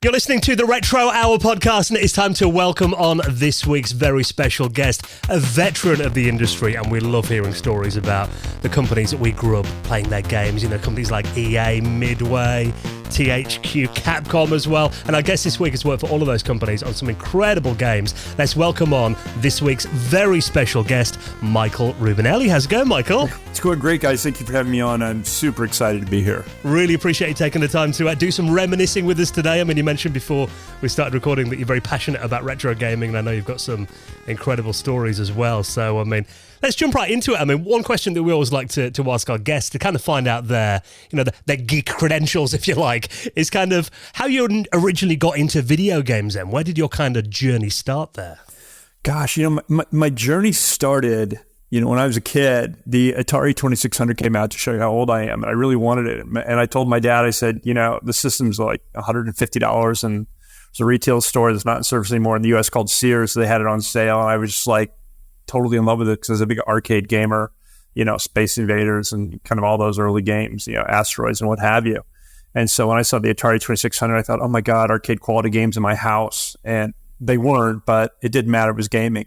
[SPEAKER 1] You're listening to the Retro Hour podcast, and it is time to welcome on this week's very special guest, a veteran of the industry, and we love hearing stories about the companies that we grew up playing their games. Companies like EA, Midway, THQ, Capcom as well. And I guess this week has worked for all of those companies on some incredible games. Let's welcome on this week's very special guest, Michael Rubinelli. How's it going, Michael?
[SPEAKER 4] It's going great, guys. Thank you for having me on. I'm super excited to be here.
[SPEAKER 1] Really appreciate you taking the time to do some reminiscing with us today. I mean, you mentioned before we started recording that you're very passionate about retro gaming, and I know you've got some incredible stories as well. So, I mean, let's jump right into it. I mean, one question that we always like to ask our guests to kind of find out their geek credentials, if you like, is kind of how you originally got into video games then. Where did your kind of journey start there?
[SPEAKER 4] Gosh, my journey started, when I was a kid. The Atari 2600 came out, to show you how old I am, and I really wanted it. And I told my dad, I said, the system's like $150, and there's a retail store that's not in service anymore in the U.S. called Sears. So they had it on sale, and I was just like totally in love with it because I was a big arcade gamer. Space Invaders and kind of all those early games, Asteroids and what have you. And so when I saw the Atari 2600, I thought, oh my God, arcade quality games in my house. And they weren't, but it didn't matter. It was gaming.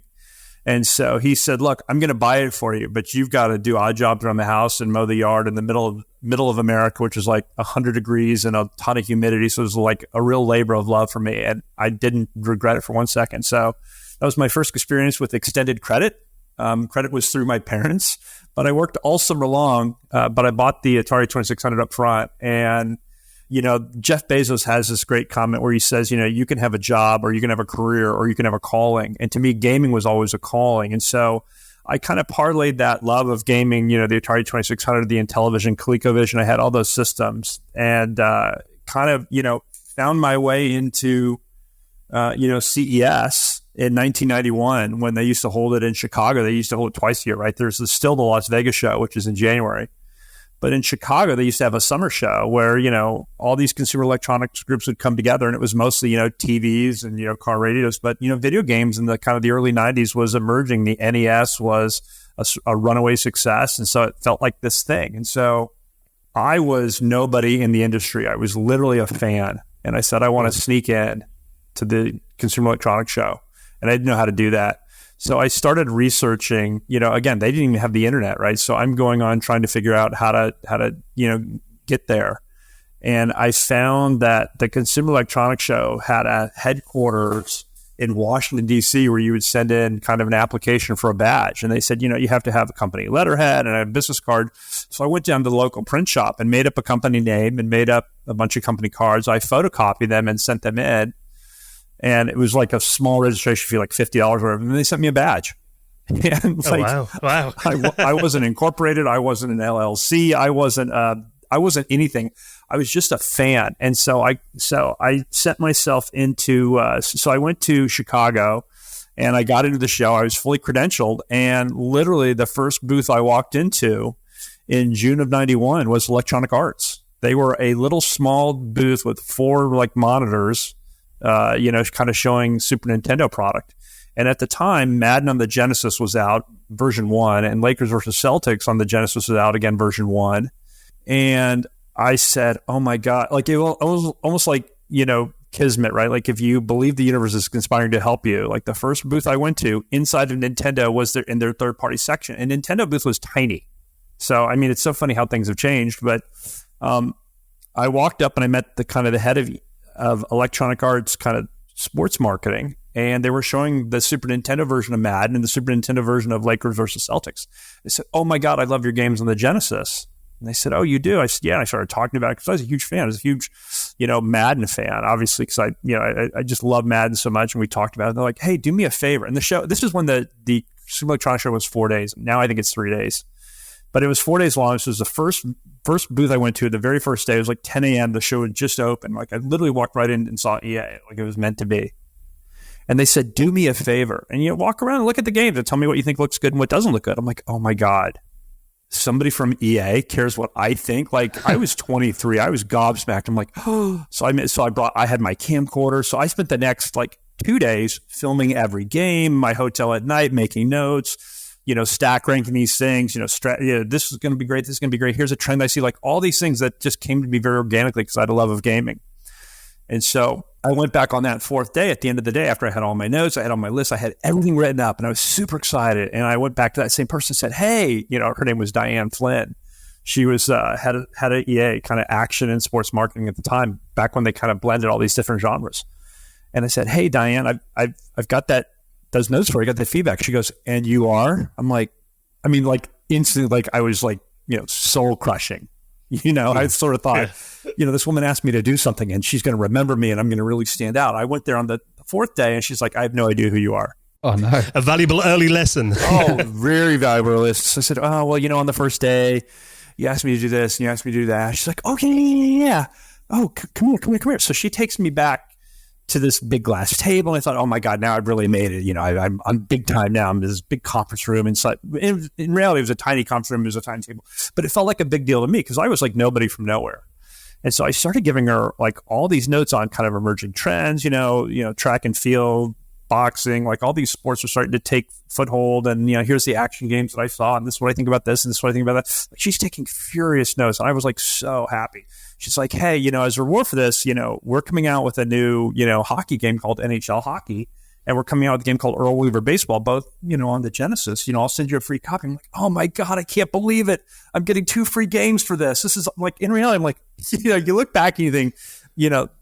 [SPEAKER 4] And so he said, look, I'm going to buy it for you, but you've got to do odd jobs around the house and mow the yard in the middle of America, which is like 100 degrees and a ton of humidity. So it was like a real labor of love for me. And I didn't regret it for 1 second. So that was my first experience with extended credit. Credit was through my parents, but I worked all summer long. But I bought the Atari 2600 up front. And Jeff Bezos has this great comment where he says, you can have a job or you can have a career or you can have a calling. And to me, gaming was always a calling. And so I kind of parlayed that love of gaming, the Atari 2600, the Intellivision, ColecoVision. I had all those systems and kind of, found my way into, CES in 1991 when they used to hold it in Chicago. They used to hold it twice a year, right? There's still the Las Vegas show, which is in January. But in Chicago, they used to have a summer show where, all these consumer electronics groups would come together, and it was mostly, TVs and, car radios. But, video games in the kind of the early 90s was emerging. The NES was a runaway success. And so it felt like this thing. And so I was nobody in the industry. I was literally a fan. And I said, I want to sneak in to the consumer electronics show. And I didn't know how to do that. So I started researching, again, they didn't even have the internet, right? So I'm going on trying to figure out how to get there. And I found that the Consumer Electronics Show had a headquarters in Washington, D.C., where you would send in kind of an application for a badge. And they said, you have to have a company letterhead and a business card. So I went down to the local print shop and made up a company name and made up a bunch of company cards. I photocopied them and sent them in. And it was like a small registration fee, like $50 or whatever. And they sent me a badge. And
[SPEAKER 1] wow.
[SPEAKER 4] I wasn't incorporated. I wasn't an LLC. I wasn't anything. I was just a fan. And so I sent myself into, so I went to Chicago and I got into the show. I was fully credentialed. And literally the first booth I walked into in June of 91 was Electronic Arts. They were a little small booth with 4 monitors, kind of showing Super Nintendo product. And at the time, Madden on the Genesis was out, version 1, and Lakers versus Celtics on the Genesis was out again, version 1. And I said, oh my God, it was almost like, kismet, right? Like if you believe the universe is conspiring to help you, like the first booth I went to inside of Nintendo was in their third party section, and Nintendo booth was tiny. So, I mean, it's so funny how things have changed, but I walked up and I met the head of Electronic Arts kind of sports marketing, and they were showing the Super Nintendo version of Madden and the Super Nintendo version of Lakers versus Celtics. They said, oh my God, I love your games on the Genesis. And they said, oh, you do? I said, yeah. And I started talking about it because I was a huge fan. I was a huge, Madden fan, obviously, because I just love Madden so much. And we talked about it. They're like, hey, do me a favor. And the show, this is when the Consumer Electronics Show was 4 days. Now I think it's 3 days. But it was 4 days long. This was the first booth I went to. The very first day, it was like 10 a.m. The show had just opened. Like I literally walked right in and saw EA, like it was meant to be. And they said, do me a favor. And walk around and look at the games and tell me what you think looks good and what doesn't look good. I'm like, oh my God. Somebody from EA cares what I think. Like I was 23. I was gobsmacked. I'm like, oh. So I had my camcorder. So I spent the next 2 days filming every game, my hotel at night, making notes, stack ranking these things, this is going to be great. This is going to be great. Here's a trend I see, like all these things that just came to me very organically because I had a love of gaming. And so I went back on that 4th day at the end of the day after I had all my notes, I had all my lists, I had everything written up and I was super excited. And I went back to that same person and said, hey, her name was Diane Flynn. She was had a EA kind of action and sports marketing at the time, back when they kind of blended all these different genres. And I said, hey, Diane, I've got those notes for you. I got the feedback. She goes, and you are? I'm like, instantly, I was soul crushing. I sort of thought, this woman asked me to do something and she's going to remember me and I'm going to really stand out. I went there on the 4th day and she's like, I have no idea who you are.
[SPEAKER 3] Oh, no.
[SPEAKER 1] A valuable early lesson.
[SPEAKER 4] Oh, very valuable lesson. So I said, oh, well, on the first day, you asked me to do this and you asked me to do that. She's like, okay, yeah. Oh, come here. So she takes me back to this big glass table. And I thought, oh my God, now I've really made it. I'm big time now. I'm in this big conference room. And so in reality, it was a tiny conference room. It was a tiny table, but it felt like a big deal to me because I was like nobody from nowhere. And so I started giving her all these notes on kind of emerging trends, track and field, boxing, like all these sports are starting to take foothold. And, here's the action games that I saw, and this is what I think about this, and this is what I think about that. Like, she's taking furious notes. And I was like so happy. She's like, hey, as a reward for this, we're coming out with a new, hockey game called NHL Hockey. And we're coming out with a game called Earl Weaver Baseball, both, on the Genesis. I'll send you a free copy. I'm like, oh my God, I can't believe it. I'm getting 2 free games for this. This is like, in reality, I'm like, you look back and you think,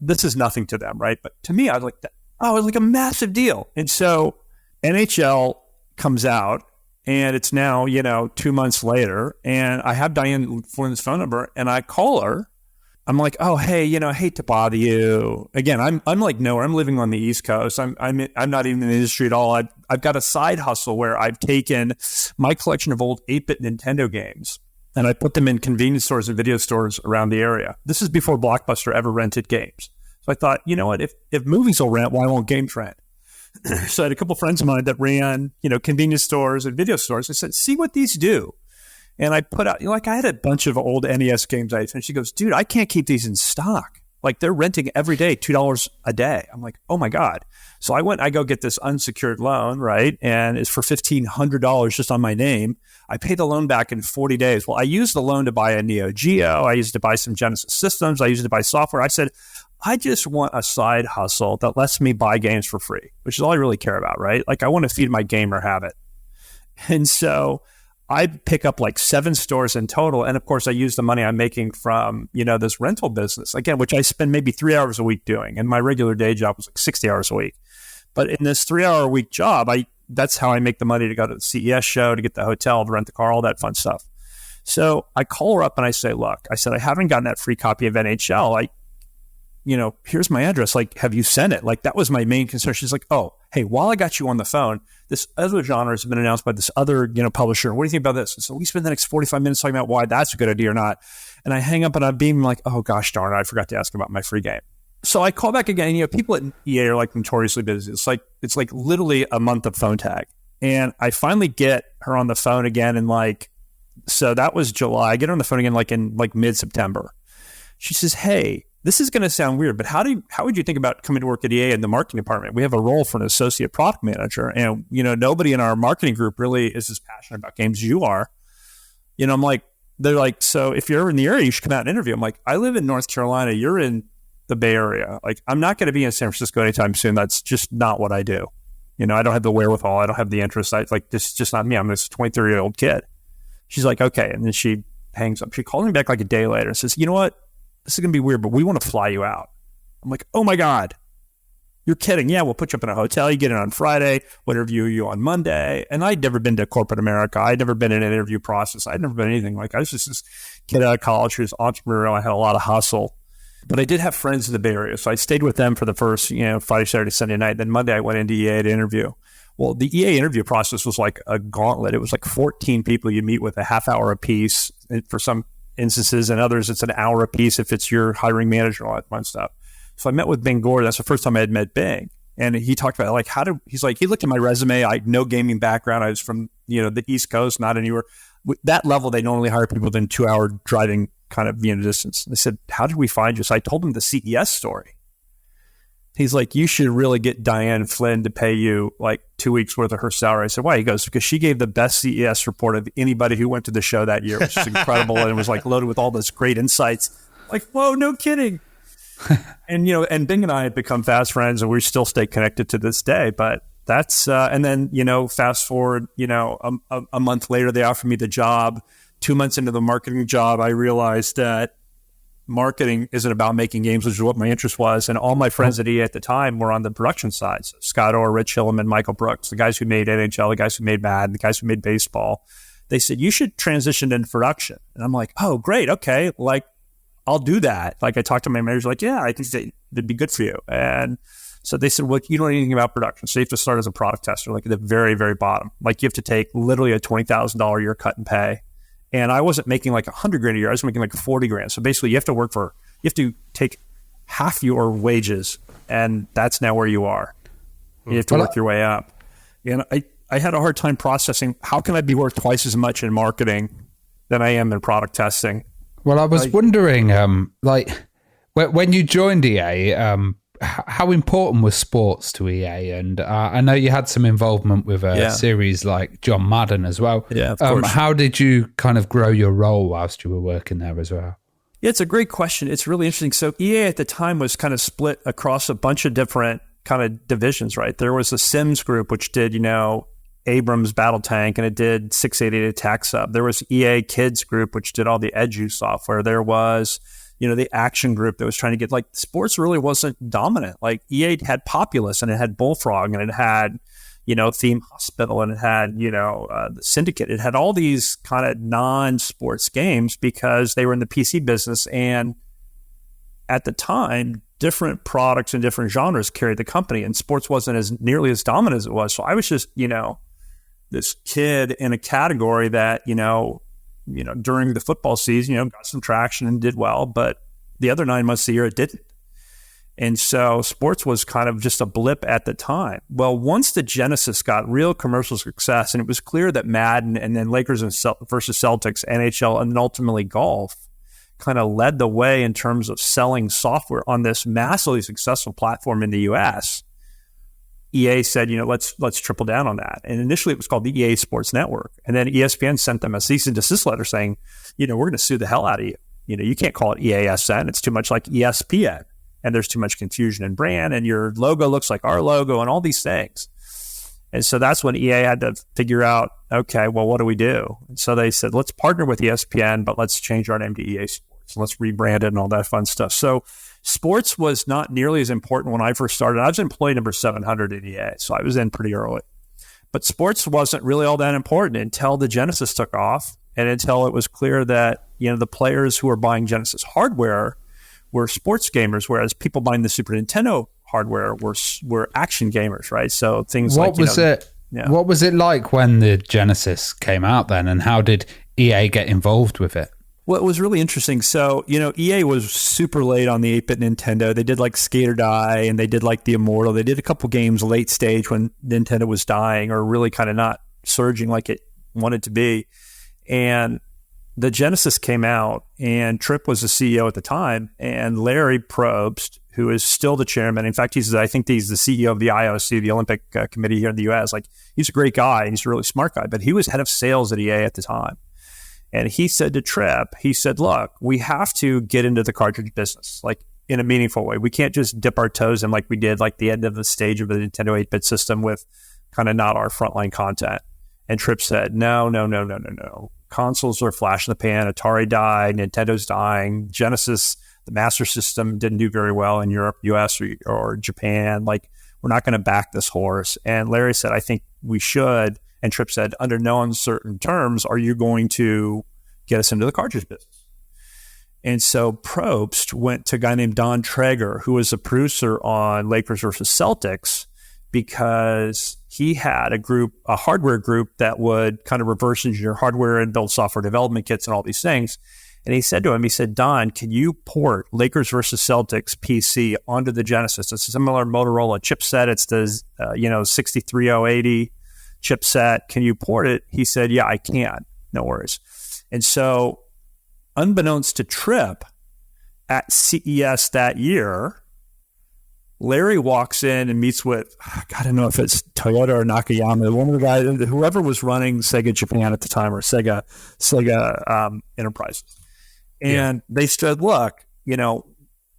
[SPEAKER 4] this is nothing to them, right? But to me, I was like, oh, it's like a massive deal. And so NHL comes out, and it's now, 2 months later, and I have Diane Flynn's phone number, and I call her. I'm like, oh, hey, I hate to bother you. Again, I'm like nowhere. I'm living on the East Coast. I'm not even in the industry at all. I've got a side hustle where I've taken my collection of old 8-bit Nintendo games and I put them in convenience stores and video stores around the area. This is before Blockbuster ever rented games. So I thought, you know what? If movies will rent, why won't games rent? So I had a couple friends of mine that ran, convenience stores and video stores. I said, see what these do. And I put out, I had a bunch of old NES games. And she goes, dude, I can't keep these in stock. Like, they're renting every day, $2 a day. I'm like, oh my God. So I go get this unsecured loan, right? And it's for $1,500 just on my name. I pay the loan back in 40 days. Well, I used the loan to buy a Neo Geo. I used it to buy some Genesis systems. I used it to buy software. I said, I just want a side hustle that lets me buy games for free, which is all I really care about, right? Like, I want to feed my gamer habit. And so I pick up like 7 stores in total. And of course, I use the money I'm making from, this rental business, again, which I spend maybe 3 hours a week doing. And my regular day job was like 60 hours a week. But in this 3-hour a week job, that's how I make the money to go to the CES show, to get the hotel, to rent the car, all that fun stuff. So I call her up and I say, look, I said, I haven't gotten that free copy of NHL. Here's my address. Like, have you sent it? Like, that was my main concern. She's like, oh, hey, while I got you on the phone, this other genre has been announced by this other, publisher. What do you think about this? And so we spend the next 45 minutes talking about why that's a good idea or not. And I hang up and I'm being like, oh gosh, darn it, I forgot to ask about my free game. So I call back again. People at EA are like notoriously busy. It's like literally a month of phone tag. And I finally get her on the phone again. And so that was July. I get her on the phone again, in mid-September. She says, hey, this is going to sound weird, but how would you think about coming to work at EA in the marketing department? We have a role for an associate product manager, and nobody in our marketing group really is as passionate about games as you are. I'm like, they're like, so if you're ever in the area, you should come out and interview. I'm like, I live in North Carolina. You're in the Bay Area. Like, I'm not going to be in San Francisco anytime soon. That's just not what I do. I don't have the wherewithal. I don't have the interest. This is just not me. I'm this 23-year-old kid. She's like, okay, and then she hangs up. She calls me back like a day later and says, you know what? This is going to be weird, but we want to fly you out. I'm like, oh my God, you're kidding. Yeah, we'll put you up in a hotel. You get in on Friday. We'll interview you on Monday. And I'd never been to corporate America. I'd never been in an interview process. I'd never been anything. I was just this kid out of college who was entrepreneurial. I had a lot of hustle. But I did have friends in the Bay Area. So I stayed with them for the first, Friday, Saturday, Sunday night. Then Monday I went into EA to interview. Well, the EA interview process was like a gauntlet. It was like 14 people you meet with, a half hour apiece. And for some instances, and others it's an hour a piece if it's your hiring manager and all that fun stuff. So I met with Bing Gore. That's the first time I had met Bing, and he talked about he looked at my resume. I had no gaming background. I was from the East Coast, not anywhere that level. They normally hire people within 2-hour driving kind of distance. And they said, how did we find you? So I told him the CES story. He's like, you should really get Diane Flynn to pay you like 2 weeks worth of her salary. I said, why? He goes, because she gave the best CES report of anybody who went to the show that year, which is incredible. And it was like loaded with all this great insights. Like, whoa, no kidding. And, and Bing and I had become fast friends and we still stay connected to this day. But that's, and then, fast forward, a month later, they offered me the job. 2 months into the marketing job, I realized that marketing isn't about making games, which is what my interest was. And all my friends at EA at the time were on the production side. So Scott Orr, Rich Hillman, Michael Brooks, the guys who made NHL, the guys who made Madden, the guys who made baseball. They said, you should transition into production. And I'm like, oh, great. Okay. I'll do that. I talked to my manager, yeah, I think that'd be good for you. And so they said, well, you don't know anything about production. So you have to start as a product tester, at the very, very bottom. You have to take literally a $20,000 a year cut and pay. And I wasn't making $100,000 a year. I was making $40,000. So basically you have to take half your wages, and that's now where you are. You have to work your way up. And I had a hard time processing, how can I be worth twice as much in marketing than I am in product testing?
[SPEAKER 3] Well, I was wondering, when you joined EA, how important was sports to EA? And I know you had some involvement with a series like John Madden as well.
[SPEAKER 4] Yeah, of course.
[SPEAKER 3] How did you kind of grow your role whilst you were working there as well?
[SPEAKER 4] Yeah, it's a great question. It's really interesting. So EA at the time was kind of split across a bunch of different kind of divisions, right? There was the Sims group, which did, Abrams Battle Tank, and it did 688 Attack Sub. There was EA Kids group, which did all the Edu software. There was, the Action group that was trying to get, like, sports really wasn't dominant. Like, EA had Populous, and it had Bullfrog, and it had, Theme Hospital, and it had, the Syndicate. It had all these kind of non-sports games because they were in the PC business. And at the time, different products and different genres carried the company, and sports wasn't as nearly as dominant as it was. So I was just, this kid in a category that, during the football season, got some traction and did well, but the other 9 months of the year it didn't. And so sports was kind of just a blip at the time. Well, once the Genesis got real commercial success, and it was clear that Madden and then Lakers versus Celtics, NHL, and then ultimately golf kind of led the way in terms of selling software on this massively successful platform in the US, EA said, let's triple down on that. And initially it was called the EA Sports Network. And then ESPN sent them a cease and desist letter saying, we're going to sue the hell out of you. You can't call it EASN. It's too much like ESPN. And there's too much confusion in brand. And your logo looks like our logo and all these things. And so that's when EA had to figure out, okay, well, what do we do? And so they said, let's partner with ESPN, but let's change our name to EA Sports. Let's rebrand it and all that fun stuff. So sports was not nearly as important when I first started. I was employee number 700 at EA, so I was in pretty early. But sports wasn't really all that important until the Genesis took off and until it was clear that, the players who were buying Genesis hardware were sports gamers, whereas people buying the Super Nintendo hardware were action gamers, right? So things
[SPEAKER 3] what was it like when the Genesis came out then, and how did EA get involved with it?
[SPEAKER 4] Well, it was really interesting. So, EA was super late on the 8-bit Nintendo. They did like Skate or Die, and they did like The Immortal. They did a couple games late stage when Nintendo was dying or really kind of not surging like it wanted to be. And the Genesis came out, and Tripp was the CEO at the time, and Larry Probst, who is still the chairman. In fact, I think he's the CEO of the IOC, the Olympic Committee here in the U.S. Like, he's a great guy, and he's a really smart guy, but he was head of sales at EA at the time. And he said to Tripp, look, we have to get into the cartridge business, like in a meaningful way. We can't just dip our toes in like we did like the end of the stage of the Nintendo 8-bit system with kind of not our frontline content. And Tripp said, no. Consoles are flash in the pan. Atari died. Nintendo's dying. Genesis, the Master System, didn't do very well in Europe, US, or Japan. Like, we're not going to back this horse. And Larry said, I think we should. And Tripp said, under no uncertain terms, are you going to get us into the cartridge business? And so Probst went to a guy named Don Traeger, who was a producer on Lakers versus Celtics, because he had a hardware group that would kind of reverse engineer hardware and build software development kits and all these things. And he said to him, Don, can you port Lakers versus Celtics PC onto the Genesis? It's a similar Motorola chipset. It's the 63080 chipset. Can you port it? He said, yeah, I can. No worries. And so unbeknownst to Tripp, at CES that year, Larry walks in and meets with, I don't know if it's Toyota or Nakayama, one of the guys, whoever was running Sega Japan at the time, or Sega Enterprises. And they said, look,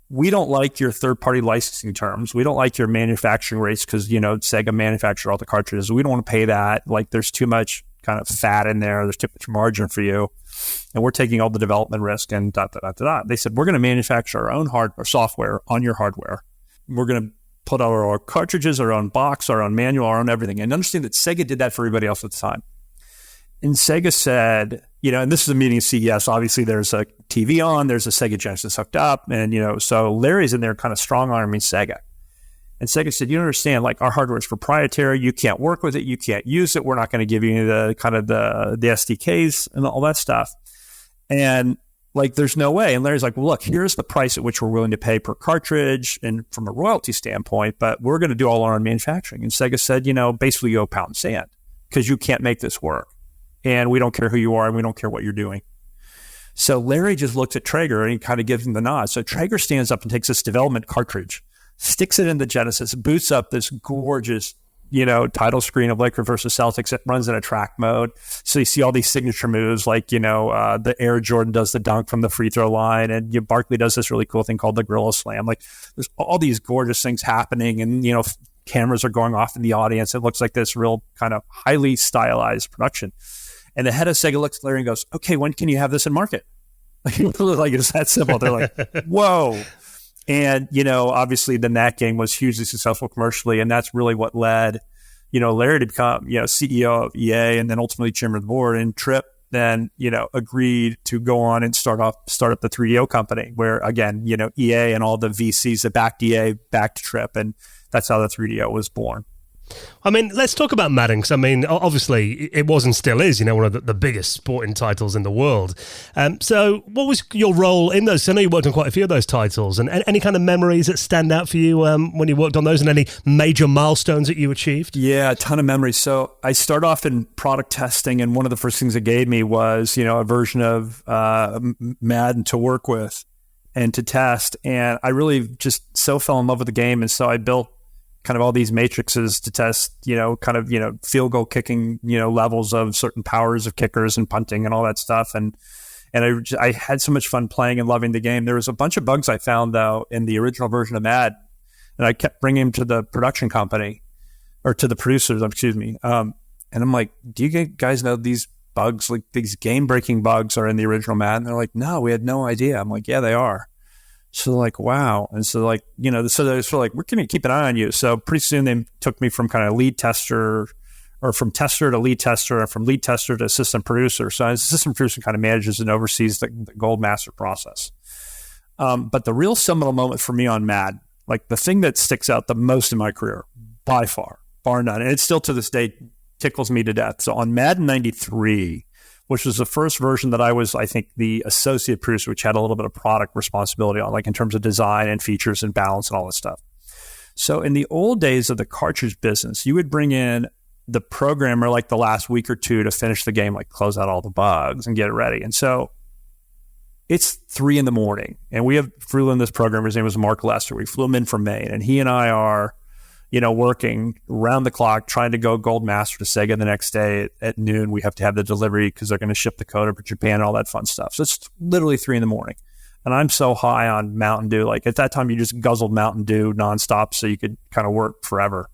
[SPEAKER 4] we don't like your third-party licensing terms. We don't like your manufacturing rates because, Sega manufactured all the cartridges. We don't want to pay that. Like, there's too much kind of fat in there. There's too much margin for you. And we're taking all the development risk and They said, we're going to manufacture our own hardware, software on your hardware. We're going to put our cartridges, our own box, our own manual, our own everything. And understand that Sega did that for everybody else at the time. And Sega said, and this is a meeting at CES. Obviously, there's a TV on, there's a Sega Genesis hooked up. And, so Larry's in there kind of strong-arming Sega. And Sega said, you don't understand, like, our hardware is proprietary. You can't work with it. You can't use it. We're not going to give you the kind of the SDKs and all that stuff. And like, there's no way. And Larry's like, well, look, here's the price at which we're willing to pay per cartridge and from a royalty standpoint, but we're going to do all our own manufacturing. And Sega said, basically you owe pound sand because you can't make this work. And we don't care who you are and we don't care what you're doing. So Larry just looks at Traeger and he kind of gives him the nod. So Traeger stands up and takes this development cartridge sticks it in the Genesis, boots up this gorgeous, title screen of Lakers versus Celtics. It runs in a track mode. So you see all these signature moves like, the Air Jordan does the dunk from the free throw line, and Barkley does this really cool thing called the Gorilla Slam. Like, there's all these gorgeous things happening, and, cameras are going off in the audience. It looks like this real kind of highly stylized production. And the head of Sega looks at Larry and goes, okay, when can you have this in market? Like, it's that simple. They're like, whoa. And, obviously then that game was hugely successful commercially. And that's really what led, Larry to become, CEO of EA and then ultimately chairman of the board. And Tripp then, agreed to go on and start up the 3DO company where, again, EA and all the VCs that backed EA backed Tripp. And that's how the 3DO was born.
[SPEAKER 1] I mean, let's talk about Madden, because, obviously it was and still is, one of the biggest sporting titles in the world. So what was your role in those? I know you worked on quite a few of those titles, and any kind of memories that stand out for you when you worked on those, and any major milestones that you achieved?
[SPEAKER 4] Yeah, a ton of memories. So I started off in product testing, and one of the first things it gave me was, a version of Madden to work with and to test. And I really just so fell in love with the game. And so I built kind of all these matrices to test, field goal kicking, levels of certain powers of kickers and punting and all that stuff. And I had so much fun playing and loving the game. There was a bunch of bugs I found, though, in the original version of Madden, and I kept bringing them to the production company, or to the producers, excuse me. And I'm like, do you guys know these bugs, like these game-breaking bugs are in the original Madden? They're like, no, we had no idea. I'm like, yeah, they are. So like, wow. And so like, so they're sort of like, we're going to keep an eye on you. So pretty soon they took me from kind of lead tester, or from tester to lead tester, and from lead tester to assistant producer. So as assistant producer kind of manages and oversees the gold master process. But the real seminal moment for me on Madden, like the thing that sticks out the most in my career, by far, bar none, and it still to this day tickles me to death. So on Madden 93, which was the first version that I was, I think, the associate producer, which had a little bit of product responsibility on, like in terms of design and features and balance and all this stuff. So in the old days of the cartridge business, you would bring in the programmer like the last week or two to finish the game, like close out all the bugs and get it ready. And so it's 3 a.m, and we flew in this programmer. His name was Mark Lester. We flew him in from Maine, and he and I are, working around the clock, trying to go gold master to Sega the next day at noon. We have to have the delivery because they're going to ship the code over to Japan and all that fun stuff. So it's literally 3 a.m. And I'm so high on Mountain Dew. Like at that time, you just guzzled Mountain Dew nonstop so you could kind of work forever.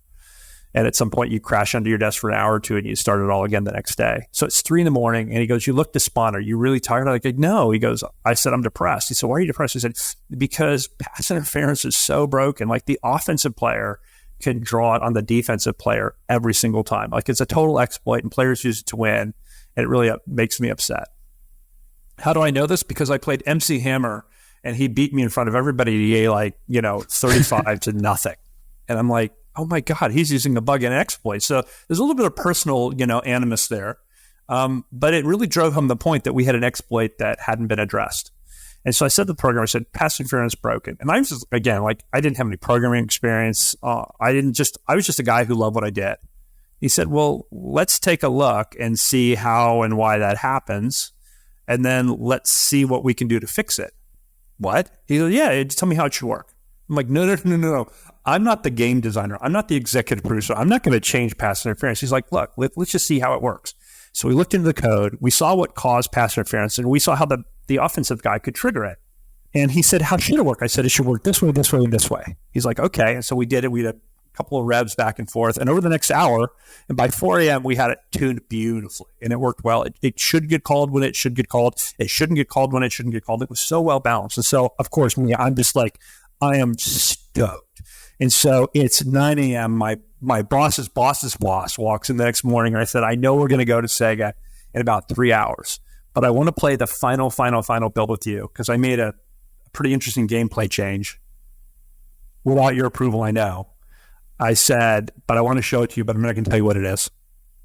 [SPEAKER 4] And at some point, you crash under your desk for an hour or two and you start it all again the next day. So it's 3 a.m. and he goes, you look despondent. Are you really tired? I'm like, no. He goes, I said, I'm depressed. He said, why are you depressed? I said, because pass interference is so broken. Like the offensive player can draw it on the defensive player every single time. Like it's a total exploit and players use it to win. And it really makes me upset. How do I know this? Because I played MC Hammer and he beat me in front of everybody at EA, like, 35 to nothing. And I'm like, oh my God, he's using a bug and an exploit. So there's a little bit of personal, animus there. But it really drove home the point that we had an exploit that hadn't been addressed. And so I said to the programmer, I said, pass interference broken. And I was just, again, like I didn't have any programming experience. I was just a guy who loved what I did. He said, well, let's take a look and see how and why that happens. And then let's see what we can do to fix it. What? He goes, yeah, just tell me how it should work. I'm like, no. I'm not the game designer. I'm not the executive producer. I'm not going to change pass interference. He's like, look, let's just see how it works. So we looked into the code. We saw what caused pass interference, and we saw how the offensive guy could trigger it. And he said, how should it work? I said, it should work this way, this way, and this way. He's like, okay. And so we did it. We had a couple of revs back and forth. And over the next hour, and by 4 a.m., we had it tuned beautifully. And it worked well. It should get called when it should get called. It shouldn't get called when it shouldn't get called. It was so well balanced. And so, of course, I'm just like, I am stoked. And so it's 9 a.m. My boss's boss walks in the next morning. And I said, I know we're going to go to Sega in about 3 hours, but I want to play the final build with you because I made a pretty interesting gameplay change without your approval, I know. I said, but I want to show it to you, but I'm not going to tell you what it is.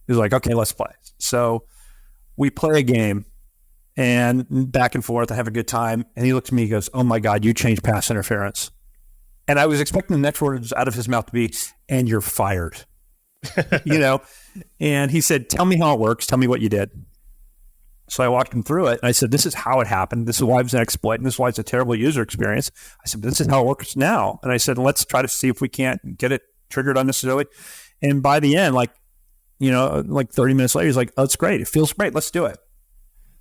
[SPEAKER 4] He was like, okay, let's play. So we play a game and back and forth. I have a good time. And he looked at me, he goes, oh my God, you changed pass interference. And I was expecting the next words out of his mouth to be, and you're fired. And he said, tell me how it works. Tell me what you did. So I walked him through it, and I said, this is how it happened. This is why it was an exploit, and this is why it's a terrible user experience. I said, but this is how it works now. And I said, let's try to see if we can't get it triggered unnecessarily. And by the end, like 30 minutes later, he's like, oh, it's great. It feels great. Let's do it.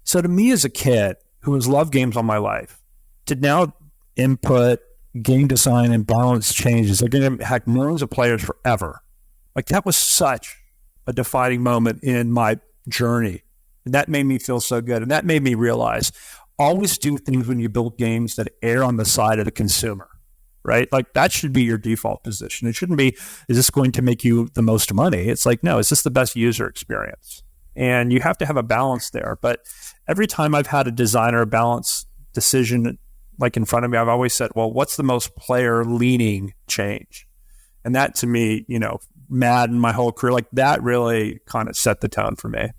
[SPEAKER 4] So to me as a kid who has loved games all my life, to now input game design and balance changes, they're going to hack millions of players forever. Like, that was such a defining moment in my journey. And that made me feel so good. And that made me realize, always do things when you build games that err on the side of the consumer, right? Like, that should be your default position. It shouldn't be, is this going to make you the most money? It's like, no, is this the best user experience? And you have to have a balance there. But every time I've had a design or a balance decision like in front of me, I've always said, well, what's the most player leaning change? And that, to me, Madden, my whole career, like, that really kind of set the tone for me.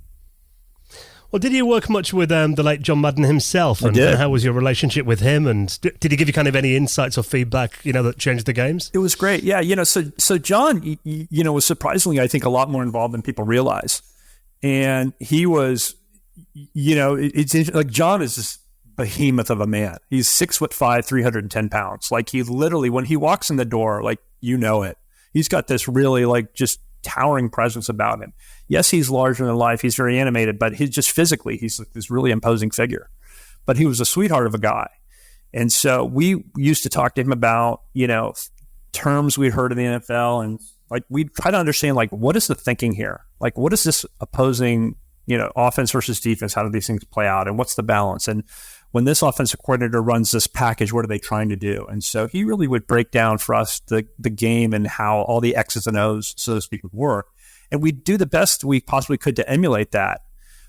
[SPEAKER 1] Well, did you work much with the late John Madden himself? And how was your relationship with him? And did he give you kind of any insights or feedback, that changed the games?
[SPEAKER 4] It was great. Yeah. So John, was surprisingly, I think, a lot more involved than people realize. And he was, it's like, John is this behemoth of a man. He's 6'5", 310 pounds. Like, he literally, when he walks in the door, like, it. He's got this really, like, just towering presence about him. Yes, he's larger than life. He's very animated, but he's just physically, he's like this really imposing figure. But he was a sweetheart of a guy. And so we used to talk to him about, terms we'd heard in the NFL. And like, we'd try to understand, like, what is the thinking here? Like, what is this opposing, offense versus defense? How do these things play out? And what's the balance? And when this offensive coordinator runs this package, what are they trying to do? And so he really would break down for us the game and how all the X's and O's, so to speak, would work. And we'd do the best we possibly could to emulate that.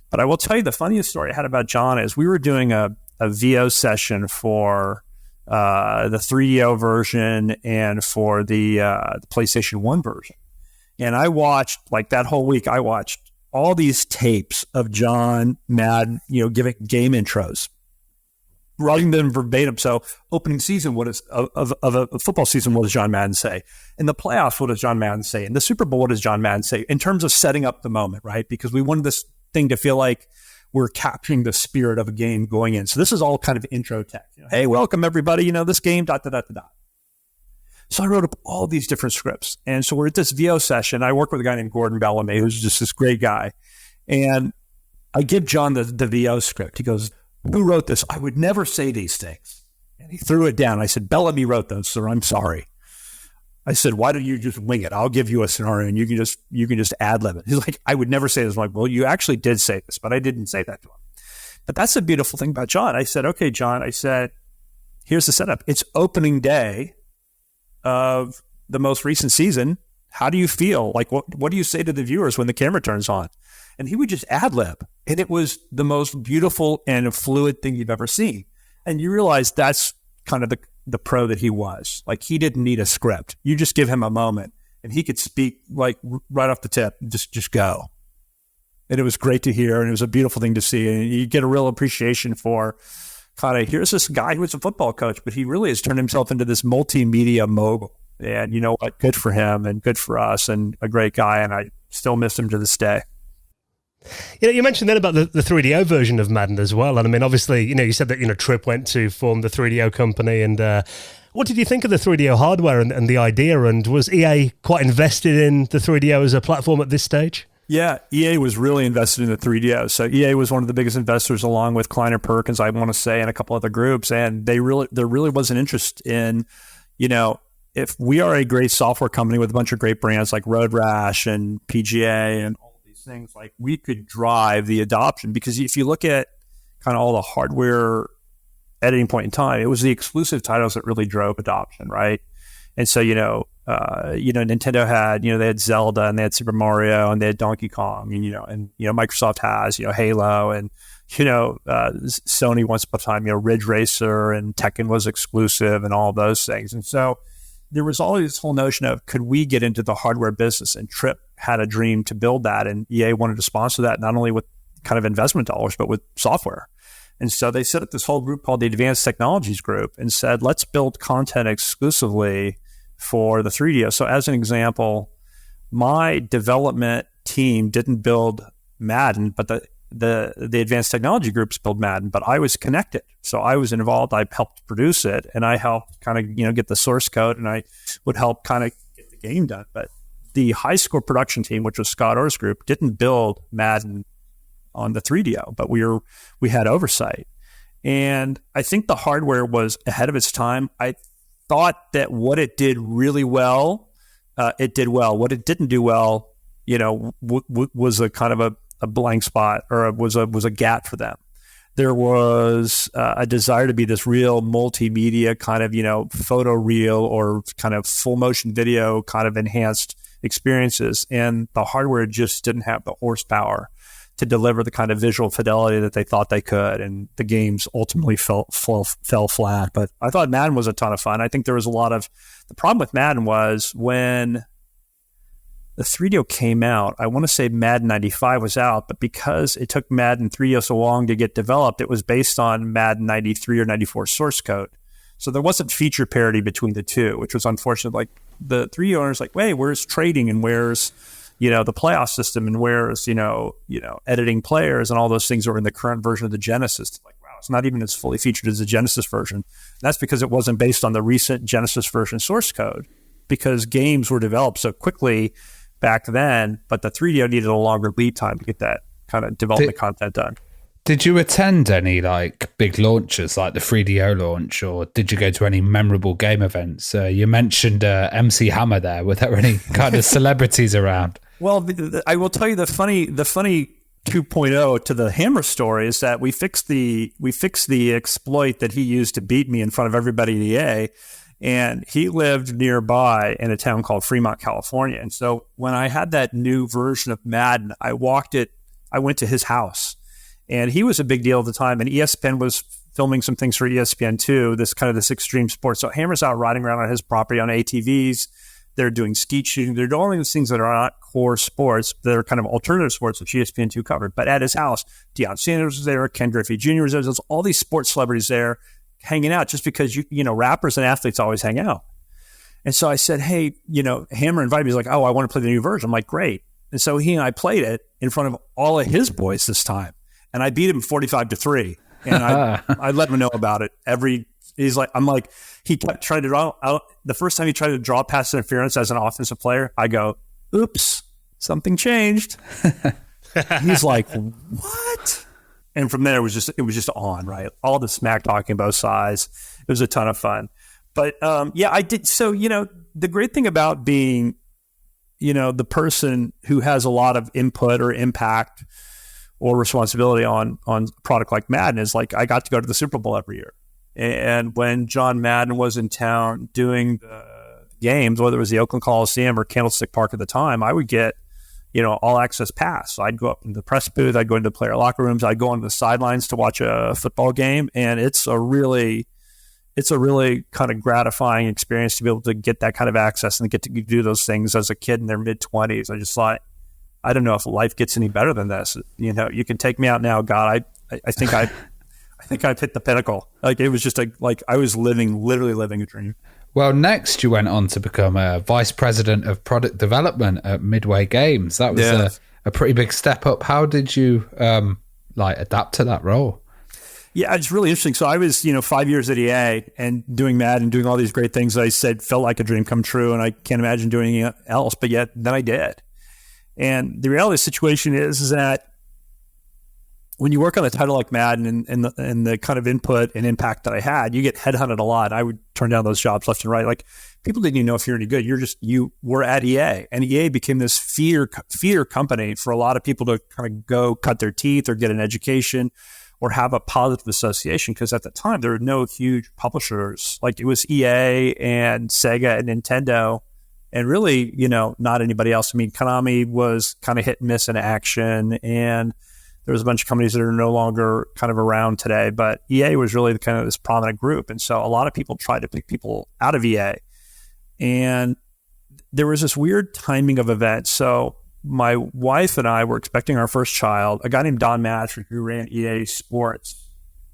[SPEAKER 4] But I will tell you, the funniest story I had about John is we were doing a VO session for the 3DO version and for the PlayStation 1 version. And I watched, like, that whole week, I watched all these tapes of John Madden, giving game intros, writing them verbatim. So opening season, what is of a football season, what does John Madden say? In the playoffs, what does John Madden say? In the Super Bowl, what does John Madden say? In terms of setting up the moment, right? Because we wanted this thing to feel like we're capturing the spirit of a game going in. So this is all kind of intro text. Hey, welcome everybody. This game, ... So I wrote up all these different scripts. And so we're at this VO session. I work with a guy named Gordon Bellamy, who's just this great guy. And I give John the VO script. He goes, who wrote this? I would never say these things. And he threw it down. I said, Bellamy wrote those, sir. I'm sorry. I said, why don't you just wing it? I'll give you a scenario and you can just ad-lib it. He's like, I would never say this. I'm like, well, you actually did say this, but I didn't say that to him. But that's the beautiful thing about John. I said, okay, John, I said, here's the setup. It's opening day of the most recent season. How do you feel? Like, what do you say to the viewers when the camera turns on? And he would just ad-lib. And it was the most beautiful and fluid thing you've ever seen. And you realize that's kind of the pro that he was. Like, he didn't need a script. You just give him a moment and he could speak, like, right off the tip, just go. And it was great to hear. And it was a beautiful thing to see. And you get a real appreciation for kind of, here's this guy who was a football coach, but he really has turned himself into this multimedia mogul. And you know what? Good for him and good for us, and a great guy. And I still miss him to this day.
[SPEAKER 1] You mentioned then about the 3DO version of Madden as well. And I mean, obviously, you said that, Tripp went to form the 3DO company. And what did you think of the 3DO hardware and the idea? And was EA quite invested in the 3DO as a platform at this stage?
[SPEAKER 4] Yeah, EA was really invested in the 3DO. So EA was one of the biggest investors, along with Kleiner Perkins, I want to say, and a couple other groups. And there really was an interest in, if we are a great software company with a bunch of great brands like Road Rash and PGA and all these things, like, we could drive the adoption. Because if you look at kind of all the hardware at any point in time, it was the exclusive titles that really drove adoption, right? And so, Nintendo had, they had Zelda and they had Super Mario and they had Donkey Kong, and Microsoft has, Halo, and, Sony once upon a time, Ridge Racer and Tekken was exclusive and all those things. And so there was always this whole notion of, could we get into the hardware business? And Tripp had a dream to build that, and EA wanted to sponsor that, not only with kind of investment dollars, but with software. And so they set up this whole group called the Advanced Technologies Group and said, let's build content exclusively for the 3DO. So as an example, my development team didn't build Madden, but the the advanced technology groups build Madden, but I was connected. So I was involved. I helped produce it, and I helped kind of, get the source code, and I would help kind of get the game done. But the high score production team, which was Scott Orr's group, didn't build Madden on the 3DO, but we had oversight. And I think the hardware was ahead of its time. I thought that what it did really well, it did well. What it didn't do well, was a kind of a blank spot, or was a gap for them. There was a desire to be this real multimedia kind of, photo reel or kind of full motion video kind of enhanced experiences. And the hardware just didn't have the horsepower to deliver the kind of visual fidelity that they thought they could. And the games ultimately fell flat. But I thought Madden was a ton of fun. I think there was the problem with Madden was when the 3DO came out, I want to say Madden 95 was out, but because it took Madden 3DO so long to get developed, it was based on Madden 93 or 94 source code. So there wasn't feature parity between the two, which was unfortunate. Like the 3DO owners like, wait, where's trading and where's, the playoff system and where's, editing players and all those things are in the current version of the Genesis. Like, wow, it's not even as fully featured as the Genesis version. And that's because it wasn't based on the recent Genesis version source code, because games were developed so quickly back then, but the 3DO needed a longer lead time to get that kind of development content done.
[SPEAKER 3] Did you attend any big launches like the 3DO launch, or did you go to any memorable game events? You mentioned MC Hammer there. Were there any kind of celebrities around?
[SPEAKER 4] Well, I will tell you the funny 2.0 to the Hammer story is that we fixed the exploit that he used to beat me in front of everybody at EA. And he lived nearby in a town called Fremont, California. And so when I had that new version of Madden, I went to his house. And he was a big deal at the time. And ESPN was filming some things for ESPN2, this extreme sport. So Hammer's out riding around on his property on ATVs. They're doing skeet shooting. They're doing all these things that are not core sports. That are kind of alternative sports, which ESPN2 covered. But at his house, Deion Sanders was there. Ken Griffey Jr. was there. There's all these sports celebrities there hanging out, just because rappers and athletes always hang out. And so I said, hey, Hammer invited me. He's like, oh, I want to play the new version. I'm like, great. And so he and I played it in front of all of his boys this time, and I beat him 45-3. And I let him know about it. He kept trying to draw out. The first time he tried to draw pass interference as an offensive player, I go, oops, something changed. He's like, what? And from there, it was just on, right? All the smack talking both sides. It was a ton of fun. But I did. So, the great thing about being, the person who has a lot of input or impact or responsibility on a product like Madden is I got to go to the Super Bowl every year. And when John Madden was in town doing the games, whether it was the Oakland Coliseum or Candlestick Park at the time, I would get all access pass. So I'd go up in the press booth, I'd go into player locker rooms, I'd go on the sidelines to watch a football game. And it's a really kind of gratifying experience to be able to get that kind of access and get to do those things as a kid in their mid-20s. I just thought, I don't know if life gets any better than this. You can take me out now, God. I think I've hit the pinnacle. It was just I was literally living a dream.
[SPEAKER 3] Well, next you went on to become a vice president of product development at Midway Games. That was a pretty big step up. How did you adapt to that role?
[SPEAKER 4] Yeah, it's really interesting. So I was, 5 years at EA and doing Madden and doing all these great things that I said felt like a dream come true, and I can't imagine doing anything else. But yet, then I did. And the reality of the situation is that when you work on a title like Madden and the kind of input and impact that I had, you get headhunted a lot. I would turn down those jobs left and right. People didn't even know if you're any good. You were at EA, and EA became this feeder company for a lot of people to kind of go cut their teeth or get an education or have a positive association. Because at the time, there were no huge publishers. It was EA and Sega and Nintendo, and really, not anybody else. I mean, Konami was kind of hit and miss in action, and there was a bunch of companies that are no longer kind of around today, but EA was really kind of this prominent group. And so a lot of people tried to pick people out of EA. And there was this weird timing of events. So my wife and I were expecting our first child, a guy named Don Matcher, who ran EA Sports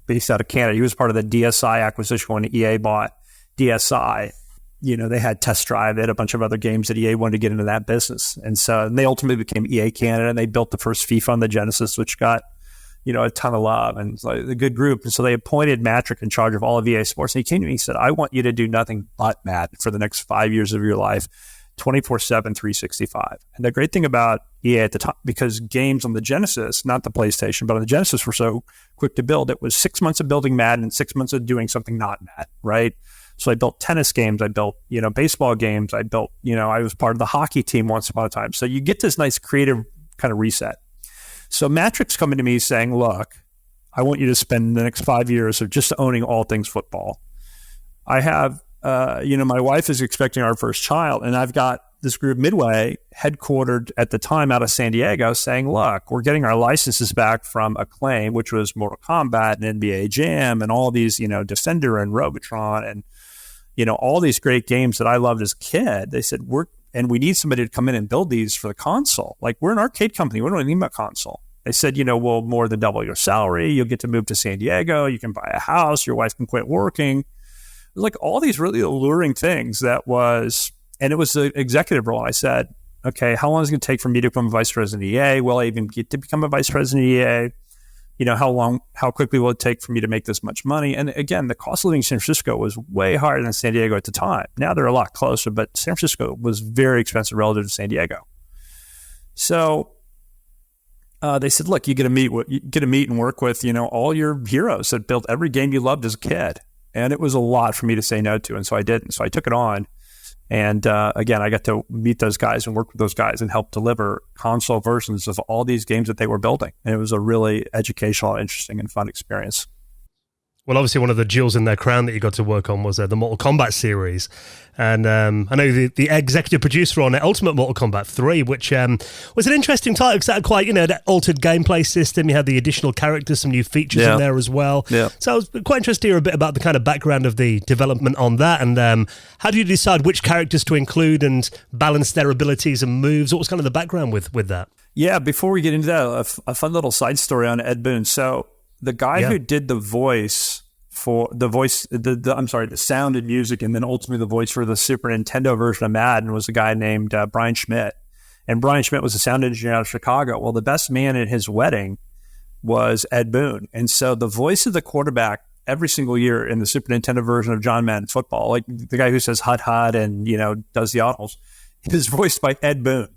[SPEAKER 4] based out of Canada. He was part of the DSI acquisition when EA bought DSI. They had Test Drive. They had a bunch of other games that EA wanted to get into that business. And they ultimately became EA Canada, and they built the first FIFA on the Genesis, which got a ton of love and it's like a good group. And so they appointed Matrick in charge of all of EA Sports. And he came to me and said, I want you to do nothing but Madden for the next 5 years of your life, 24/7, 365. And the great thing about EA at the time, because games on the Genesis, not the PlayStation, but on the Genesis were so quick to build, it was 6 months of building Madden and 6 months of doing something not Madden, right? So I built tennis games, I built, baseball games, I built, I was part of the hockey team once upon a time. So you get this nice creative kind of reset. So Matrick's coming to me saying, look, I want you to spend the next 5 years of just owning all things football. I have, my wife is expecting our first child, and I've got this group, Midway, headquartered at the time out of San Diego, saying, look, we're getting our licenses back from Acclaim, which was Mortal Kombat and NBA Jam and all these, Defender and Robotron and, all these great games that I loved as a kid. They said, we need somebody to come in and build these for the console. Like, we're an arcade company. We don't need a console. They said, we'll more than double your salary. You'll get to move to San Diego. You can buy a house. Your wife can quit working. It was like all these really alluring things and it was the executive role. I said, okay, how long is it going to take for me to become a vice president of EA? Will I even get to become a vice president of EA? How quickly will it take for me to make this much money? And again, the cost of living in San Francisco was way higher than San Diego at the time. Now they're a lot closer, but San Francisco was very expensive relative to San Diego. So they said, look, you get to meet and work with, all your heroes that built every game you loved as a kid. And it was a lot for me to say no to. And so I didn't. So I took it on. And again, I got to meet those guys and work with those guys and help deliver console versions of all these games that they were building. And it was a really educational, interesting, and fun experience.
[SPEAKER 1] Well, obviously, one of the jewels in their crown that you got to work on was the Mortal Kombat series. And I know the executive producer on Ultimate Mortal Kombat 3, which was an interesting title because that had quite, that altered gameplay system. You had the additional characters, some new features in there as well. Yeah. So I was quite interested to hear a bit about the kind of background of the development on that. And how do you decide which characters to include and balance their abilities and moves? What was kind of the background with that?
[SPEAKER 4] Yeah, before we get into that, a fun little side story on Ed Boon. So the guy who did the voice for the sound and music, and then ultimately the voice for the Super Nintendo version of Madden was a guy named Brian Schmidt. And Brian Schmidt was a sound engineer out of Chicago. Well, the best man at his wedding was Ed Boon. And so the voice of the quarterback every single year in the Super Nintendo version of John Madden football, like the guy who says hut hut and, does the audibles, is voiced by Ed Boon.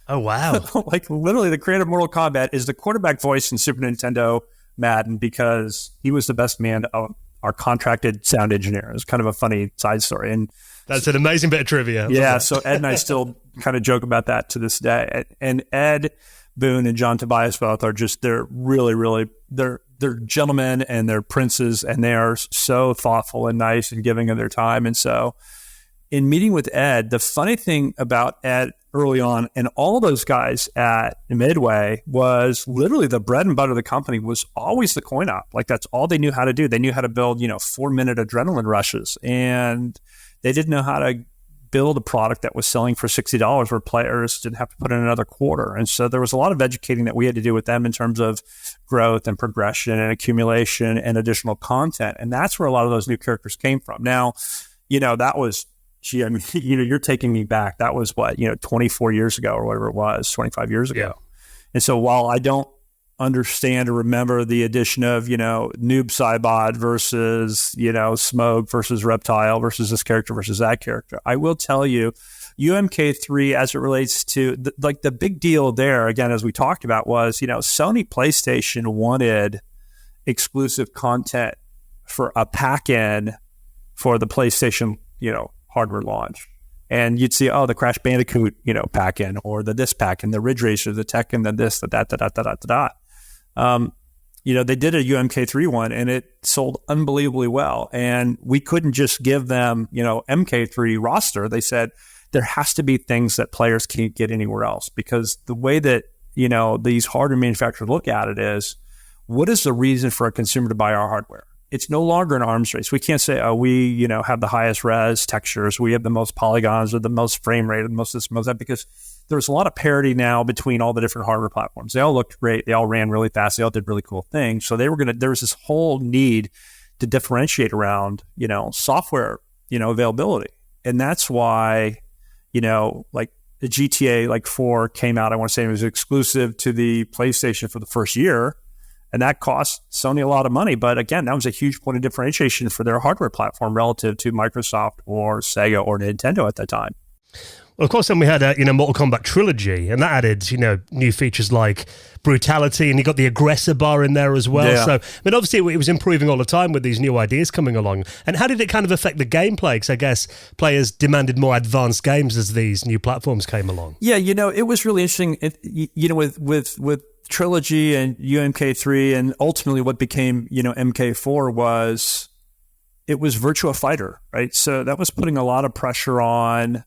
[SPEAKER 1] Oh, wow.
[SPEAKER 4] Like literally the creator of Mortal Kombat is the quarterback voice in Super Nintendo Madden because he was the best man, our contracted sound engineer. It was kind of a funny side story. And
[SPEAKER 1] that's an amazing bit of trivia.
[SPEAKER 4] Yeah, so Ed and I still kind of joke about that to this day. And Ed Boon and John Tobias both are they're really, really, they're gentlemen and they're princes, and they are so thoughtful and nice and giving of their time. And so in meeting with Ed, the funny thing about Ed early on and all those guys at Midway was literally the bread and butter of the company was always the coin op. Like that's all they knew how to do. They knew how to build, 4-minute adrenaline rushes, and they didn't know how to build a product that was selling for $60 where players didn't have to put in another quarter. And so there was a lot of educating that we had to do with them in terms of growth and progression and accumulation and additional content. And that's where a lot of those new characters came from. Now, that was, you're taking me back. That was 24 years ago or whatever it was, 25 years ago. Yeah. And so while I don't understand or remember the addition of, Noob Saibot versus, Smoke versus Reptile versus this character versus that character, I will tell you, UMK3 as it relates to the big deal there, again, as we talked about was, Sony PlayStation wanted exclusive content for a pack-in for the PlayStation, hardware launch. And you'd see, the Crash Bandicoot, pack in, or the this pack in, the Ridge Racer, the Tekken, the this, the that, they did a UMK3 one and it sold unbelievably well. And we couldn't just give them, MK3 roster. They said there has to be things that players can't get anywhere else, because the way that, these hardware manufacturers look at it is, what is the reason for a consumer to buy our hardware? It's no longer an arms race. We can't say, we, have the highest res textures, we have the most polygons or the most frame rate or the most this, most that, because there's a lot of parity now between all the different hardware platforms. They all looked great. They all ran really fast. They all did really cool things. So there was this whole need to differentiate around, software, availability. And that's why, like the GTA 4 came out, I want to say it was exclusive to the PlayStation for the first year. And that cost Sony a lot of money. But again, that was a huge point of differentiation for their hardware platform relative to Microsoft or Sega or Nintendo at that time.
[SPEAKER 1] Well, of course, then we had Mortal Kombat Trilogy, and that added new features like brutality, and you got the aggressor bar in there as well.
[SPEAKER 4] Yeah.
[SPEAKER 1] So, obviously, it was improving all the time with these new ideas coming along. And how did it kind of affect the gameplay? Because I guess players demanded more advanced games as these new platforms came along.
[SPEAKER 4] Yeah, it was really interesting. With Trilogy and UMK3, and ultimately what became MK4 was Virtua Fighter, right? So that was putting a lot of pressure on